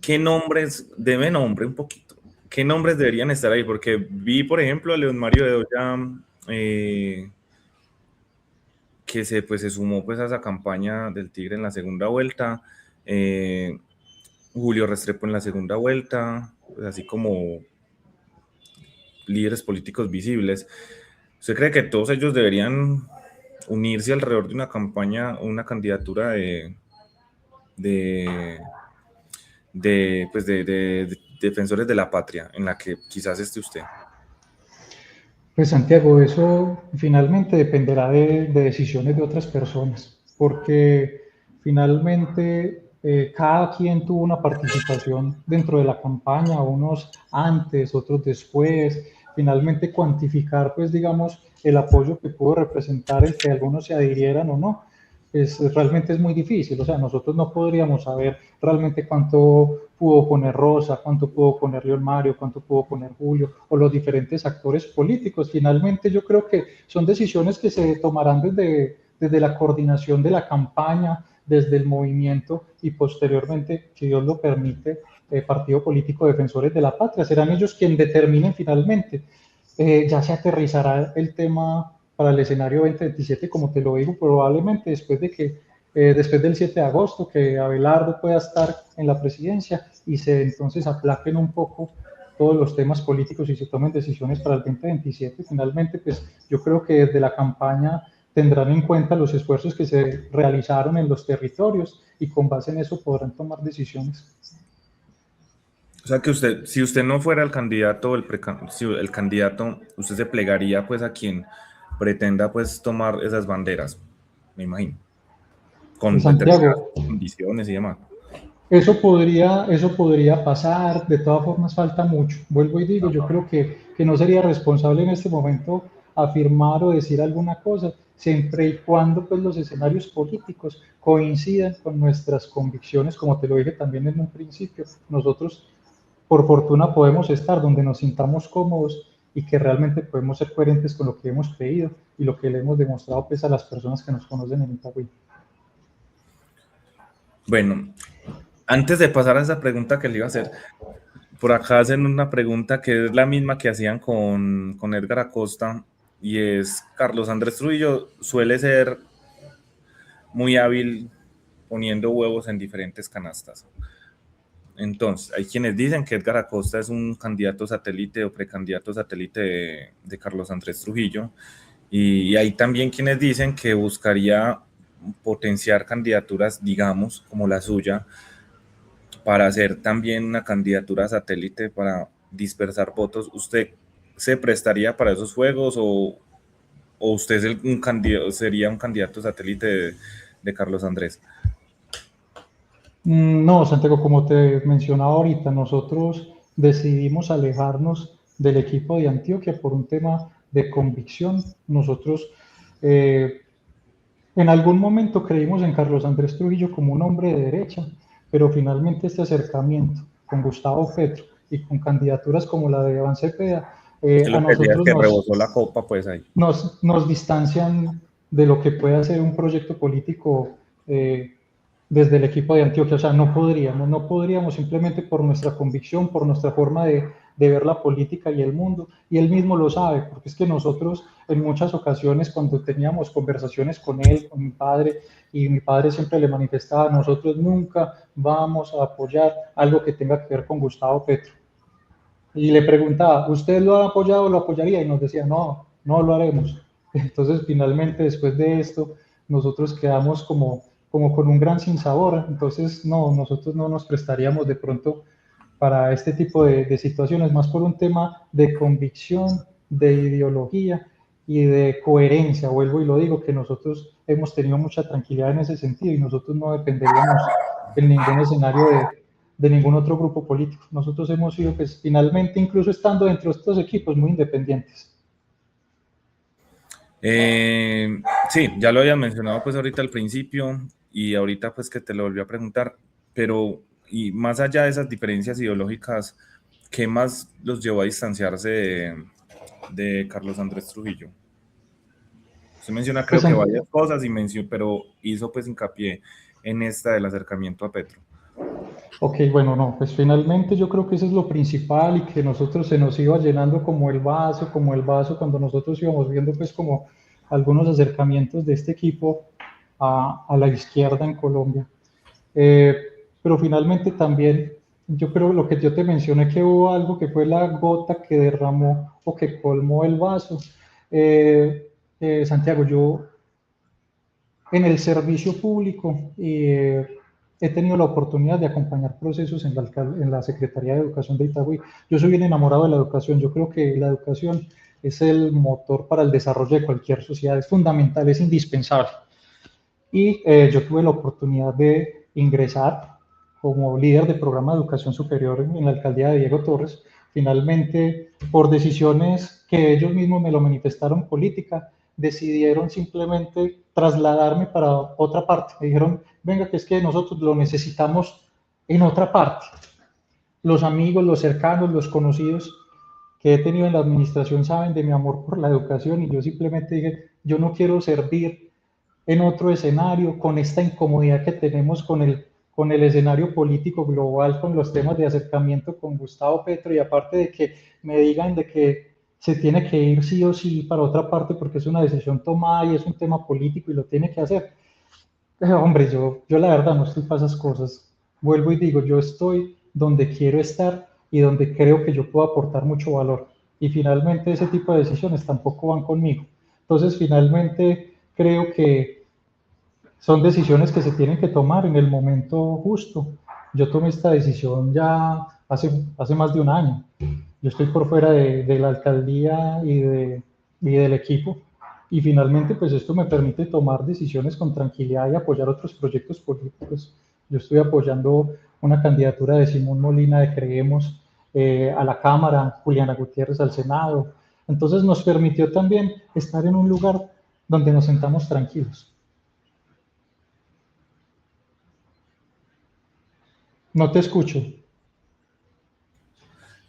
¿qué nombres, debe nombre un poquito, qué nombres deberían estar ahí? Porque vi, por ejemplo, a León Mario de Oya, que pues, se sumó pues, a esa campaña del Tigre en la segunda vuelta, eh, Julio Restrepo en la segunda vuelta, pues, así como líderes políticos visibles. ¿Usted cree que todos ellos deberían unirse alrededor de una campaña, una candidatura de, pues de Defensores de la Patria, en la que quizás esté usted? Pues Santiago, eso finalmente dependerá de decisiones de otras personas, porque finalmente cada quien tuvo una participación dentro de la campaña, unos antes, otros después, finalmente cuantificar, pues digamos, el apoyo que pudo representar el que algunos se adhirieran o no, realmente es muy difícil. O sea, nosotros no podríamos saber realmente cuánto pudo poner Rosa, cuánto pudo poner León Mario, cuánto pudo poner Julio, o los diferentes actores políticos. Finalmente, yo creo que son decisiones que se tomarán desde la coordinación de la campaña, desde el movimiento y posteriormente, si Dios lo permite, Partido Político Defensores de la Patria. Serán ellos quienes determinen finalmente. Ya se aterrizará el tema para el escenario 2027, como te lo digo, probablemente después del 7 de agosto, que Abelardo pueda estar en la presidencia y se entonces aplaquen un poco todos los temas políticos y se tomen decisiones para el 2027. Finalmente, pues yo creo que desde la campaña tendrán en cuenta los esfuerzos que se realizaron en los territorios y con base en eso podrán tomar decisiones. O sea que usted, si usted no fuera el candidato, si el candidato, usted se plegaría pues a quien pretenda pues tomar esas banderas, me imagino, con determinadas Santiago, condiciones y demás. eso podría pasar, de todas formas falta mucho. Vuelvo y digo, yo creo que no sería responsable en este momento afirmar o decir alguna cosa, siempre y cuando pues, los escenarios políticos coincidan con nuestras convicciones, como te lo dije también en un principio. Nosotros, por fortuna, podemos estar donde nos sintamos cómodos y que realmente podemos ser coherentes con lo que hemos creído y lo que le hemos demostrado pues, a las personas que nos conocen en Itagüí. Bueno, antes de pasar a esa pregunta que le iba a hacer, por acá hacen una pregunta que es la misma que hacían con Edgar Acosta, y es, Carlos Andrés Trujillo suele ser muy hábil poniendo huevos en diferentes canastas. Entonces, hay quienes dicen que Edgar Acosta es un candidato satélite o precandidato satélite de Carlos Andrés Trujillo, y hay también quienes dicen que buscaría potenciar candidaturas, digamos, como la suya, para hacer también una candidatura satélite para dispersar votos. ¿Usted se prestaría para esos juegos o usted es un candidato, sería un candidato satélite de Carlos Andrés? No, Santiago, como te mencionaba ahorita, nosotros decidimos alejarnos del equipo de Antioquia por un tema de convicción. Nosotros eh, en algún momento creímos en Carlos Andrés Trujillo como un hombre de derecha, pero finalmente este acercamiento con Gustavo Petro y con candidaturas como la de Iván Cepeda, Es a lo que decía, nosotros que rebosó la copa, pues ahí. nos distancian de lo que puede hacer un proyecto político desde el equipo de Antioquia. O sea, no podríamos simplemente por nuestra convicción, por nuestra forma de ver la política y el mundo. Y él mismo lo sabe, porque es que nosotros en muchas ocasiones cuando teníamos conversaciones con él, con mi padre, y mi padre siempre le manifestaba, nosotros nunca vamos a apoyar algo que tenga que ver con Gustavo Petro. Y le preguntaba, ¿usted lo ha apoyado o lo apoyaría? Y nos decía, no, no lo haremos. Entonces, finalmente, después de esto, nosotros quedamos como con un gran sinsabor. Entonces, no, nosotros no nos prestaríamos de pronto para este tipo de situaciones, más por un tema de convicción, de ideología y de coherencia. Vuelvo y lo digo, que nosotros hemos tenido mucha tranquilidad en ese sentido y nosotros no dependeríamos en ningún escenario de ningún otro grupo político. Nosotros hemos sido, pues, finalmente, incluso estando dentro de estos equipos, muy independientes. Sí, ya lo había mencionado pues ahorita al principio y ahorita pues que te lo volví a preguntar, pero y más allá de esas diferencias ideológicas, ¿qué más los llevó a distanciarse de Carlos Andrés Trujillo? Usted menciona creo Pues, que varias cosas pero hizo pues hincapié en esta del acercamiento a Petro. ok, bueno, no, pues finalmente yo creo que eso es lo principal y que nosotros se nos iba llenando como el vaso, cuando nosotros íbamos viendo pues como algunos acercamientos de este equipo a la izquierda en Colombia. Eh, pero finalmente también, yo creo lo que yo te mencioné, que hubo algo que fue la gota que derramó o que colmó el vaso. Santiago, yo en el servicio público he tenido la oportunidad de acompañar procesos en la Secretaría de Educación de Itagüí. Yo soy bien enamorado de la educación. Yo creo que la educación es el motor para el desarrollo de cualquier sociedad. Es fundamental, es indispensable. Y yo tuve la oportunidad de ingresar como líder de programa de educación superior en la alcaldía de Diego Torres. Finalmente, por decisiones que ellos mismos me lo manifestaron política, decidieron simplemente trasladarme para otra parte. Me dijeron, venga, que es que nosotros lo necesitamos en otra parte. Los amigos, los cercanos, los conocidos que he tenido en la administración saben de mi amor por la educación y yo simplemente dije, yo no quiero servir en otro escenario con esta incomodidad que tenemos con el escenario político global, con los temas de acercamiento con Gustavo Petro y aparte de que me digan de que se tiene que ir sí o sí para otra parte porque es una decisión tomada y es un tema político y lo tiene que hacer. Hombre, yo la verdad no estoy para esas cosas. Vuelvo y digo, yo estoy donde quiero estar y donde creo que yo puedo aportar mucho valor. Y finalmente ese tipo de decisiones tampoco van conmigo. Entonces, finalmente creo que son decisiones que se tienen que tomar en el momento justo. Yo tomé esta decisión ya hace más de un año. Yo estoy por fuera de la alcaldía y del equipo y finalmente pues esto me permite tomar decisiones con tranquilidad y apoyar otros proyectos políticos. Yo estoy apoyando una candidatura de Simón Molina de Creemos a la Cámara, Juliana Gutiérrez al Senado. Entonces nos permitió también estar en un lugar donde nos sentamos tranquilos. No te escucho.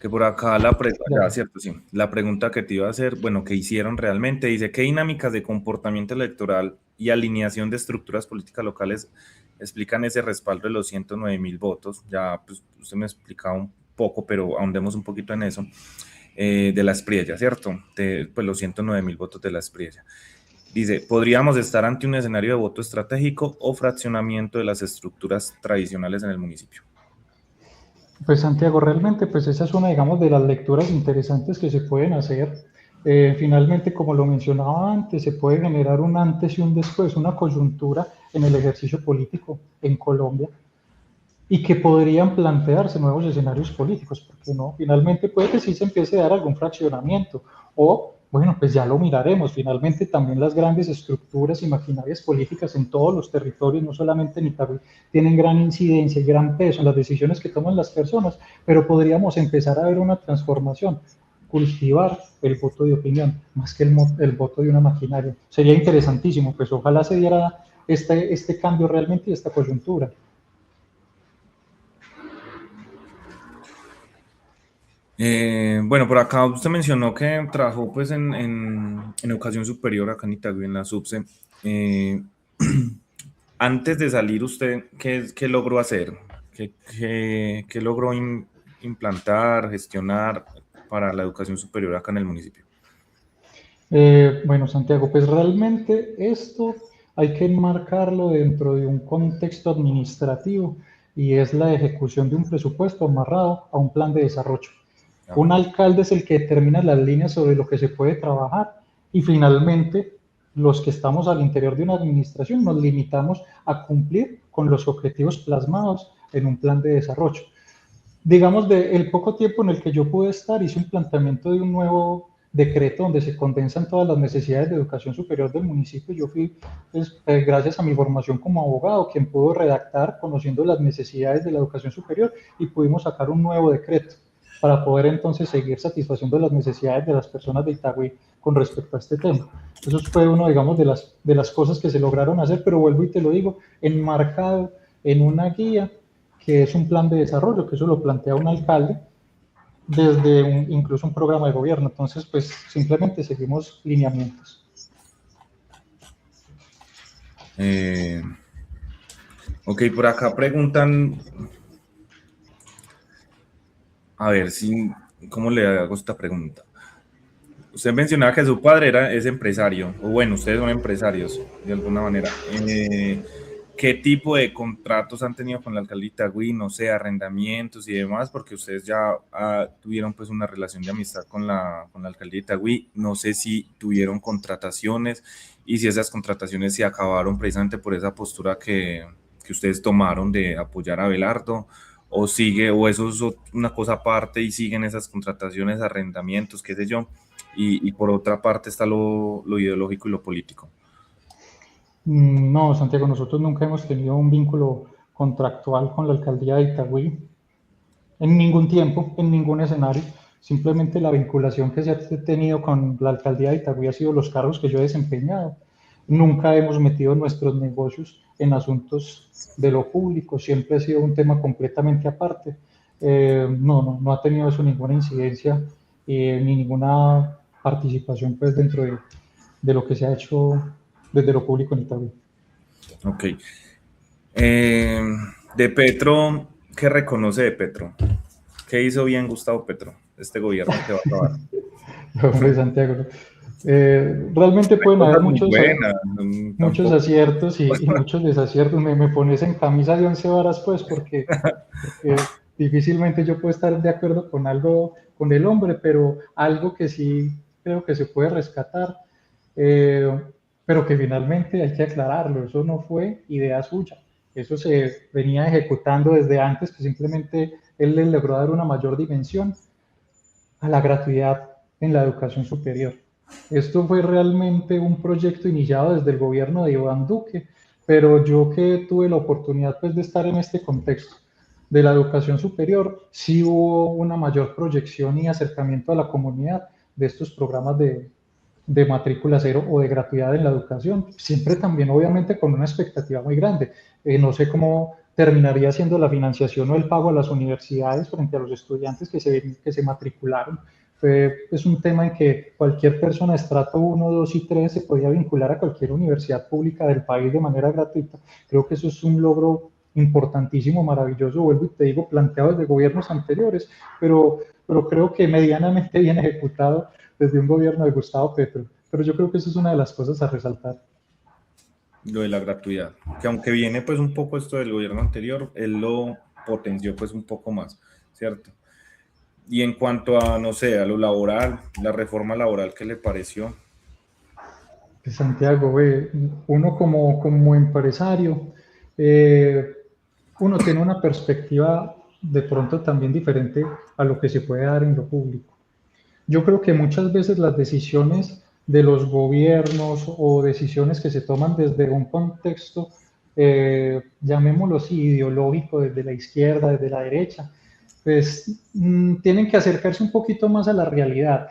Que por acá ya, cierto, sí. La pregunta que te iba a hacer, bueno, que hicieron realmente, dice, ¿qué dinámicas de comportamiento electoral y alineación de estructuras políticas locales explican ese respaldo de los 109.000 votos? Ya, pues, usted me explicaba un poco, pero ahondemos un poquito en eso, de la Espriella, ¿cierto? Pues los 109.000 votos de la Espriella. Dice, ¿podríamos estar ante un escenario de voto estratégico o fraccionamiento de las estructuras tradicionales en el municipio? Pues Santiago, realmente pues esa es una, digamos, de las lecturas interesantes que se pueden hacer. Finalmente, como lo mencionaba antes, se puede generar un antes y un después, una coyuntura en el ejercicio político en Colombia y que podrían plantearse nuevos escenarios políticos, porque no, finalmente puede que sí se empiece a dar algún fraccionamiento o, bueno, pues ya lo miraremos, finalmente también las grandes estructuras y maquinarias políticas en todos los territorios, no solamente en Itagüí, tienen gran incidencia y gran peso en las decisiones que toman las personas, pero podríamos empezar a ver una transformación, cultivar el voto de opinión, más que el voto de una maquinaria. Sería interesantísimo, pues ojalá se diera este cambio realmente y esta coyuntura. Bueno, por acá usted mencionó que trabajó pues en educación superior acá en Itagüí, en la SUBSE. Antes de salir, ¿usted qué logró hacer? ¿Qué logró implantar, gestionar para la educación superior acá en el municipio? Bueno, Santiago, pues realmente esto hay que enmarcarlo dentro de un contexto administrativo y es la ejecución de un presupuesto amarrado a un plan de desarrollo. Un Ajá. alcalde es el que determina las líneas sobre lo que se puede trabajar y finalmente los que estamos al interior de una administración nos limitamos a cumplir con los objetivos plasmados en un plan de desarrollo. Digamos, el poco tiempo en el que yo pude estar, hice un planteamiento de un nuevo decreto donde se condensan todas las necesidades de educación superior del municipio. Yo fui, pues, gracias a mi formación como abogado, quien pudo redactar conociendo las necesidades de la educación superior y pudimos sacar un nuevo decreto para poder entonces seguir satisfaciendo las necesidades de las personas de Itagüí con respecto a este tema. Eso fue uno, digamos, de las cosas que se lograron hacer, pero vuelvo y te lo digo, enmarcado en una guía que es un plan de desarrollo, que eso lo plantea un alcalde desde incluso un programa de gobierno. Entonces, pues simplemente seguimos lineamientos. Eh, ok, por acá preguntan, a ver si, ¿cómo le hago esta pregunta? Usted mencionaba que su padre es empresario, o bueno, ustedes son empresarios de alguna manera. ¿Qué tipo de contratos han tenido con la alcaldía de Itagüí? No sé, arrendamientos y demás, porque ustedes ya tuvieron pues una relación de amistad con la alcaldía de Itagüí. No sé si tuvieron contrataciones y si esas contrataciones se acabaron precisamente por esa postura que que ustedes tomaron de apoyar a Abelardo, o sigue, o eso es una cosa aparte y siguen esas contrataciones, arrendamientos, qué sé yo, y por otra parte está lo ideológico y lo político. No, Santiago, nosotros nunca hemos tenido un vínculo contractual con la alcaldía de Itagüí, en ningún tiempo, en ningún escenario. Simplemente la vinculación que se ha tenido con la alcaldía de Itagüí ha sido los cargos que yo he desempeñado. Nunca hemos metido nuestros negocios en asuntos de lo público, siempre ha sido un tema completamente aparte. No ha tenido eso ninguna incidencia ni ninguna participación pues dentro de lo que se ha hecho desde lo público en Itagüí. Ok. De Petro, ¿qué reconoce de Petro? ¿Qué hizo bien Gustavo Petro, este gobierno que va a acabar? Hombre, Santiago, realmente Hay pueden haber cosas muy buenas, muchos tampoco. aciertos y muchos desaciertos. Me pones en camisa de 11 varas, pues, porque difícilmente yo puedo estar de acuerdo con algo, con el hombre, pero algo que sí creo que se puede rescatar, eh, pero que finalmente hay que aclararlo, eso no fue idea suya, eso se venía ejecutando desde antes, que simplemente él le logró dar una mayor dimensión a la gratuidad en la educación superior. Esto fue realmente un proyecto iniciado desde el gobierno de Iván Duque, pero yo que tuve la oportunidad pues, de estar en este contexto de la educación superior, sí hubo una mayor proyección y acercamiento a la comunidad de estos programas de matrícula cero o de gratuidad en la educación, siempre también obviamente con una expectativa muy grande. No sé cómo terminaría siendo la financiación o el pago a las universidades frente a los estudiantes que se matricularon. Es un tema en que cualquier persona de estrato 1, 2 y 3 se podía vincular a cualquier universidad pública del país de manera gratuita. Creo que eso es un logro importantísimo, maravilloso, vuelvo y te digo, planteado desde gobiernos anteriores, pero creo que medianamente bien ejecutado desde un gobierno de Gustavo Petro. Pero yo creo que eso es una de las cosas a resaltar. Lo de la gratuidad, que aunque viene pues un poco esto del gobierno anterior, él lo potenció pues un poco más, ¿cierto? Y en cuanto a, no sé, a lo laboral, la reforma laboral, ¿qué le pareció? Santiago, uno como empresario, eh, uno tiene una perspectiva de pronto también diferente a lo que se puede dar en lo público. Yo creo que muchas veces las decisiones de los gobiernos o decisiones que se toman desde un contexto, llamémoslo así, ideológico, desde la izquierda, desde la derecha, pues tienen que acercarse un poquito más a la realidad.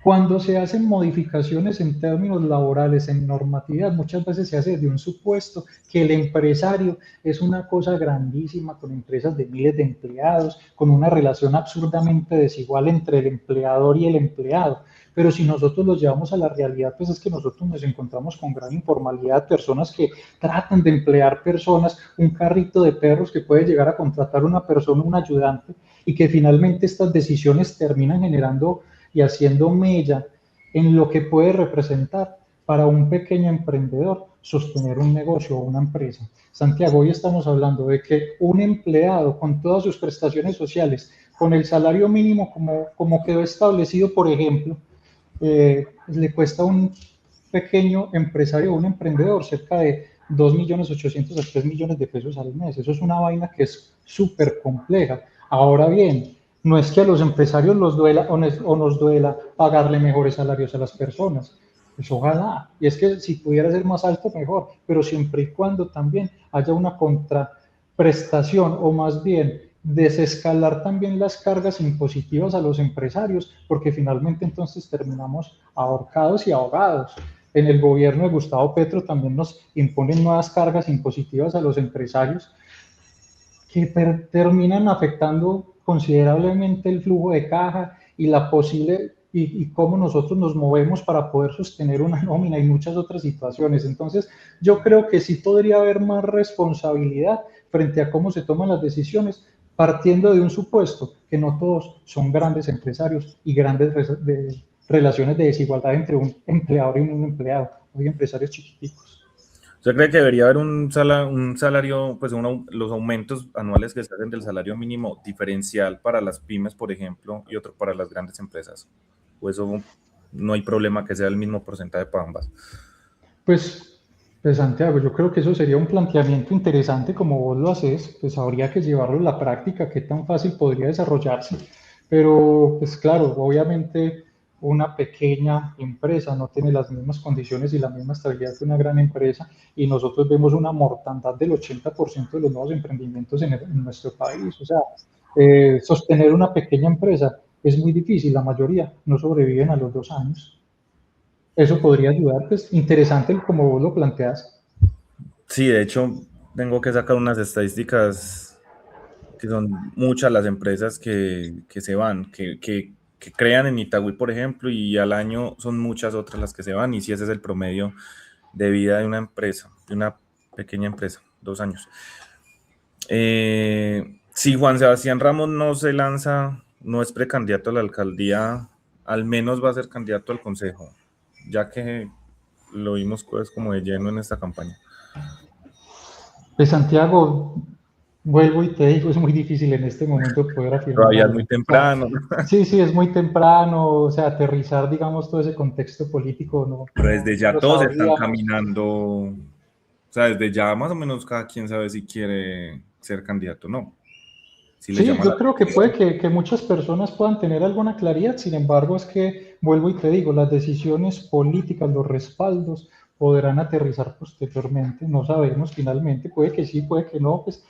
Cuando se hacen modificaciones en términos laborales, en normatividad, muchas veces se hace de un supuesto que el empresario es una cosa grandísima con empresas de miles de empleados, con una relación absurdamente desigual entre el empleador y el empleado. Pero si nosotros los llevamos a la realidad, pues es que nosotros nos encontramos con gran informalidad, personas que tratan de emplear personas, un carrito de perros que puede llegar a contratar una persona, un ayudante, y que finalmente estas decisiones terminan generando y haciendo mella en lo que puede representar para un pequeño emprendedor sostener un negocio o una empresa. Santiago, hoy estamos hablando de que un empleado con todas sus prestaciones sociales, con el salario mínimo como quedó establecido, por ejemplo, le cuesta a un pequeño empresario o un emprendedor cerca de 2.800.000 a 3 millones de pesos al mes. Eso es una vaina que es súper compleja. Ahora bien, no es que a los empresarios los duela o nos duela pagarle mejores salarios a las personas. Pues ojalá. Y es que si pudiera ser más alto, mejor. Pero siempre y cuando también haya una contraprestación o más bien desescalar también las cargas impositivas a los empresarios, porque finalmente entonces terminamos ahorcados y ahogados. En el gobierno de Gustavo Petro también nos imponen nuevas cargas impositivas a los empresarios que terminan afectando considerablemente el flujo de caja y la posible y cómo nosotros nos movemos para poder sostener una nómina y muchas otras situaciones. Entonces, yo creo que sí podría haber más responsabilidad frente a cómo se toman las decisiones, partiendo de un supuesto que no todos son grandes empresarios y grandes relaciones de desigualdad entre un empleador y un empleado. Hay empresarios chiquiticos. ¿Usted cree que debería haber un salario, pues los aumentos anuales que se hacen del salario mínimo diferencial para las pymes, por ejemplo, y otro para las grandes empresas? ¿O eso no hay problema que sea el mismo porcentaje para ambas? Pues Pues Santiago, yo creo que eso sería un planteamiento interesante como vos lo haces, pues habría que llevarlo a la práctica, qué tan fácil podría desarrollarse, pero pues claro, obviamente una pequeña empresa no tiene las mismas condiciones y la misma estabilidad que una gran empresa y nosotros vemos una mortandad del 80% de los nuevos emprendimientos en nuestro país, o sea, sostener una pequeña empresa es muy difícil, la mayoría no sobreviven a los 2 años. Eso podría ayudar, pues interesante como vos lo planteas. Sí, de hecho, tengo que sacar unas estadísticas que son muchas las empresas que se van, que crean en Itagüí, por ejemplo, y al año son muchas otras las que se van, y si ese es el promedio de vida de una empresa, de una pequeña empresa, 2 años. Si Juan Sebastián Ramos no se lanza, no es precandidato a la alcaldía, al menos va a ser candidato al consejo, ya que lo vimos pues como de lleno en esta campaña. Pues Santiago, vuelvo y te digo, es muy difícil en este momento poder afirmar Todavía es muy algo. O sea, temprano, sí, sí, es muy temprano, o sea, aterrizar, digamos, todo ese contexto político pero desde no ya lo todos están sabríamos. caminando, o sea, desde ya más o menos cada quien sabe si quiere ser candidato o no, si le Sí, llama la yo creo que puede atención. que muchas personas puedan tener alguna claridad, sin embargo, es que, vuelvo y te digo, las decisiones políticas, los respaldos, podrán aterrizar posteriormente, no sabemos finalmente, puede que sí, puede que no, pues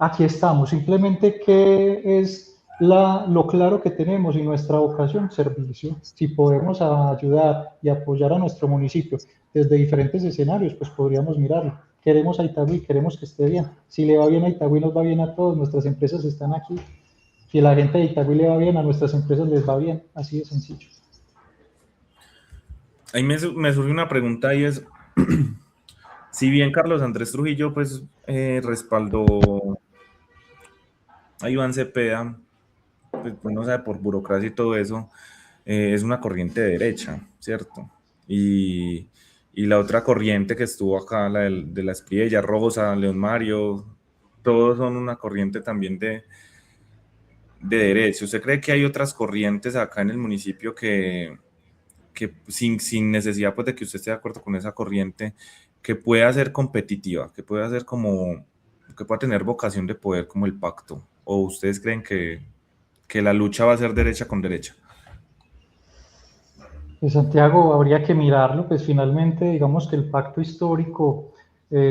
aquí estamos, simplemente que es lo claro que tenemos y nuestra vocación, servicio. Si podemos ayudar y apoyar a nuestro municipio desde diferentes escenarios, pues podríamos mirarlo. Queremos a Itagüí, queremos que esté bien. Si le va bien a Itagüí, nos va bien a todos, nuestras empresas están aquí. Si a la gente de Itagüí le va bien, a nuestras empresas les va bien, así de sencillo. Ahí me surge una pregunta y es, si bien Carlos Andrés Trujillo pues respaldó a Iván Cepeda, pues uno sabe por burocracia y todo eso, es una corriente de derecha, ¿cierto? Y, y la otra corriente que estuvo acá, de la Espriella, Rosa, León Mario, todos son una corriente también de derecha. ¿Usted cree que hay otras corrientes acá en el municipio que sin necesidad pues, de que usted esté de acuerdo con esa corriente, que pueda ser competitiva, que pueda ser como, que pueda tener vocación de poder como el pacto? ¿O ustedes creen que la lucha va a ser derecha con derecha? Pues Santiago, habría que mirarlo, pues finalmente digamos que el pacto histórico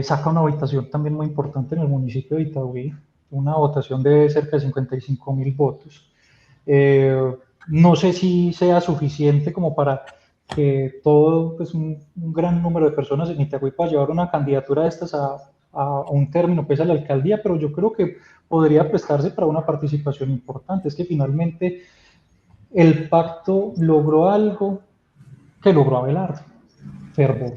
saca una votación también muy importante en el municipio de Itagüí, una votación de cerca de 55.000 votos. Eh, no sé si sea suficiente como para que todo, pues un gran número de personas en Itagüí pueda llevar una candidatura de estas a un término, pues a la alcaldía, pero yo creo que podría prestarse para una participación importante. Es que finalmente el pacto logró algo que logró Abelardo, fervor,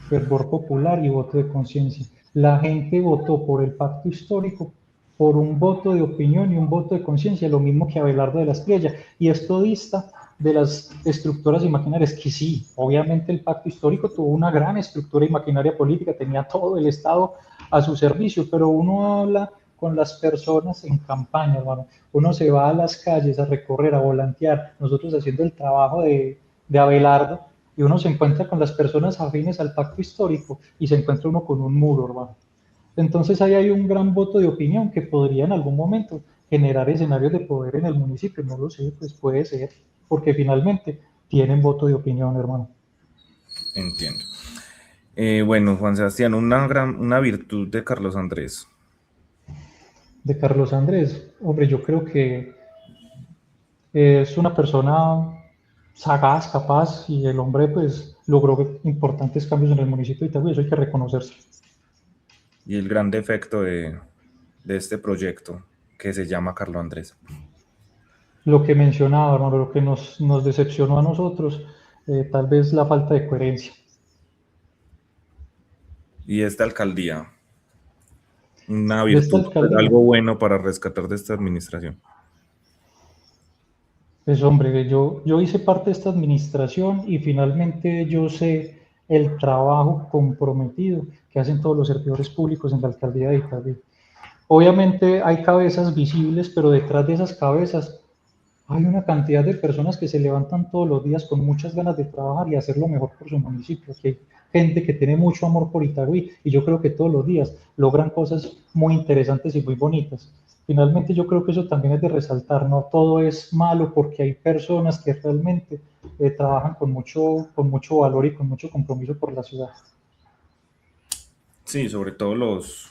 fervor popular y voto de conciencia. La gente votó por el pacto histórico, por un voto de opinión y un voto de conciencia, lo mismo que Abelardo de la Espriella. Y esto dista de las estructuras imaginarias, que sí, obviamente el pacto histórico tuvo una gran estructura imaginaria política, tenía todo el Estado a su servicio, pero uno habla con las personas en campaña, hermano. Uno se va a las calles a recorrer, a volantear, nosotros haciendo el trabajo de Abelardo, y uno se encuentra con las personas afines al pacto histórico y se encuentra uno con un muro, hermano. Entonces ahí hay un gran voto de opinión que podría en algún momento generar escenarios de poder en el municipio, no lo sé, pues puede ser, porque finalmente tienen voto de opinión, hermano. Entiendo. Bueno, Juan Sebastián, una virtud de Carlos Andrés. De Carlos Andrés, hombre, yo creo que es una persona sagaz, capaz, y el hombre pues logró importantes cambios en el municipio de Itagüí, eso hay que reconocerse. Y el gran defecto de este proyecto que se llama Carlos Andrés. Lo que mencionaba, hermano, lo que nos decepcionó a nosotros, tal vez la falta de coherencia. Y esta alcaldía, una De esta virtud, pues, alcaldía, algo bueno para rescatar de esta administración. pues hombre, yo hice parte de esta administración y finalmente yo sé el trabajo comprometido que hacen todos los servidores públicos en la alcaldía de Itagüí. Obviamente hay cabezas visibles, pero detrás de esas cabezas hay una cantidad de personas que se levantan todos los días con muchas ganas de trabajar y hacer lo mejor por su municipio, que hay gente que tiene mucho amor por Itagüí y yo creo que todos los días logran cosas muy interesantes y muy bonitas. Finalmente yo creo que eso también es de resaltar, no todo es malo porque hay personas que realmente trabajan con mucho valor y con mucho compromiso por la ciudad. Sí, sobre todo los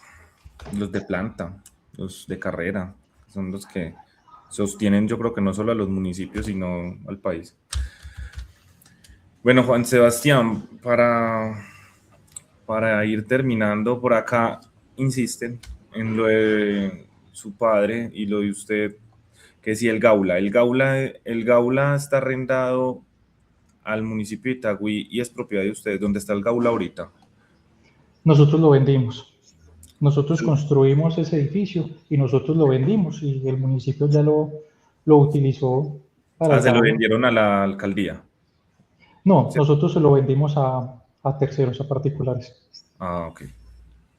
de planta, los de carrera, son los que sostienen, yo creo que no solo a los municipios, sino al país. Bueno, Juan Sebastián, para ir terminando por acá, insisten en lo de su padre y lo de usted, que si el Gaula está arrendado al municipio de Itagüí y es propiedad de ustedes. ¿Dónde está el Gaula ahorita? Nosotros lo vendimos. Nosotros Sí. construimos ese edificio y nosotros lo vendimos y el municipio ya lo utilizó para Ah, el se lo Gaula. vendieron a la alcaldía. No, Sí. nosotros se lo vendimos a terceros, a particulares. Ah, ok.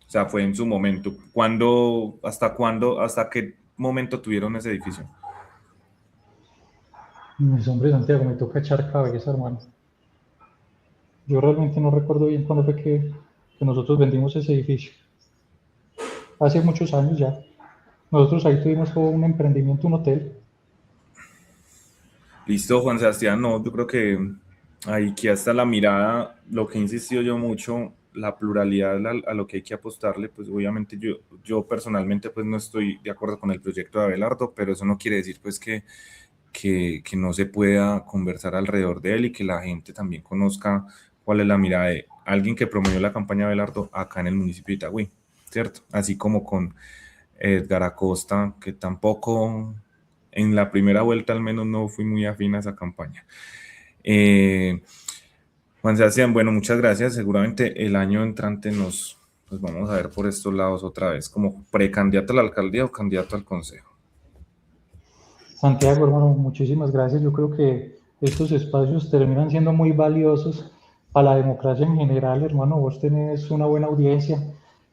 O sea, fue en su momento. ¿Cuándo, hasta qué momento tuvieron ese edificio? Mis hombres, Santiago, me toca echar cabeza, hermano. Yo realmente no recuerdo bien cuándo fue que nosotros vendimos ese edificio. Hace muchos años ya. Nosotros ahí tuvimos todo un emprendimiento, un hotel. Listo, Juan Sebastián. No, yo creo que ahí que hasta la mirada, lo que he insistido yo mucho, la pluralidad a lo que hay que apostarle, pues obviamente yo personalmente pues no estoy de acuerdo con el proyecto de Abelardo, pero eso no quiere decir pues que no se pueda conversar alrededor de él y que la gente también conozca cuál es la mirada de alguien que promovió la campaña de Abelardo acá en el municipio de Itagüí, ¿cierto? Así como con Edgar Acosta, que tampoco en la primera vuelta al menos no fui muy afín a esa campaña. Eh, Juan Sebastián, bueno, muchas gracias. Seguramente el año entrante nos vamos a ver por estos lados otra vez, como precandidato a la alcaldía o candidato al consejo. Santiago, hermano, muchísimas gracias. Yo creo que estos espacios terminan siendo muy valiosos para la democracia en general, hermano. Vos tenés una buena audiencia,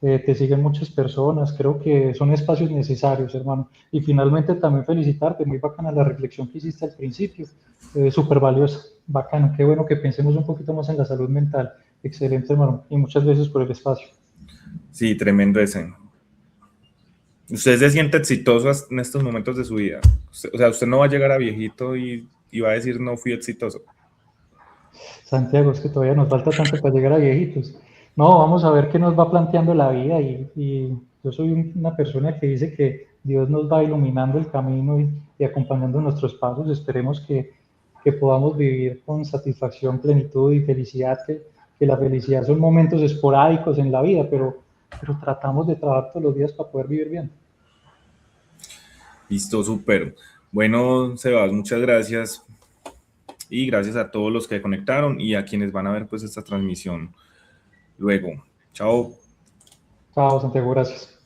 te siguen muchas personas. Creo que son espacios necesarios, hermano. Y finalmente también felicitarte, muy bacana la reflexión que hiciste al principio, súper valiosa, bacano. Qué bueno que pensemos un poquito más en la salud mental. Excelente, hermano. Y muchas gracias por el espacio. Sí, tremendo ese. ¿Usted se siente exitoso en estos momentos de su vida? O sea, usted no va a llegar a viejito y va a decir no fui exitoso. Santiago, es que todavía nos falta tanto para llegar a viejitos. No, vamos a ver qué nos va planteando la vida y yo soy una persona que dice que Dios nos va iluminando el camino y acompañando nuestros pasos. Esperemos que podamos vivir con satisfacción, plenitud y felicidad, que la felicidad son momentos esporádicos en la vida, pero tratamos de trabajar todos los días para poder vivir bien. Listo, súper. Bueno, Sebas, muchas gracias. Y gracias a todos los que conectaron y a quienes van a ver pues esta transmisión luego. Chao. Chao, Santiago, gracias.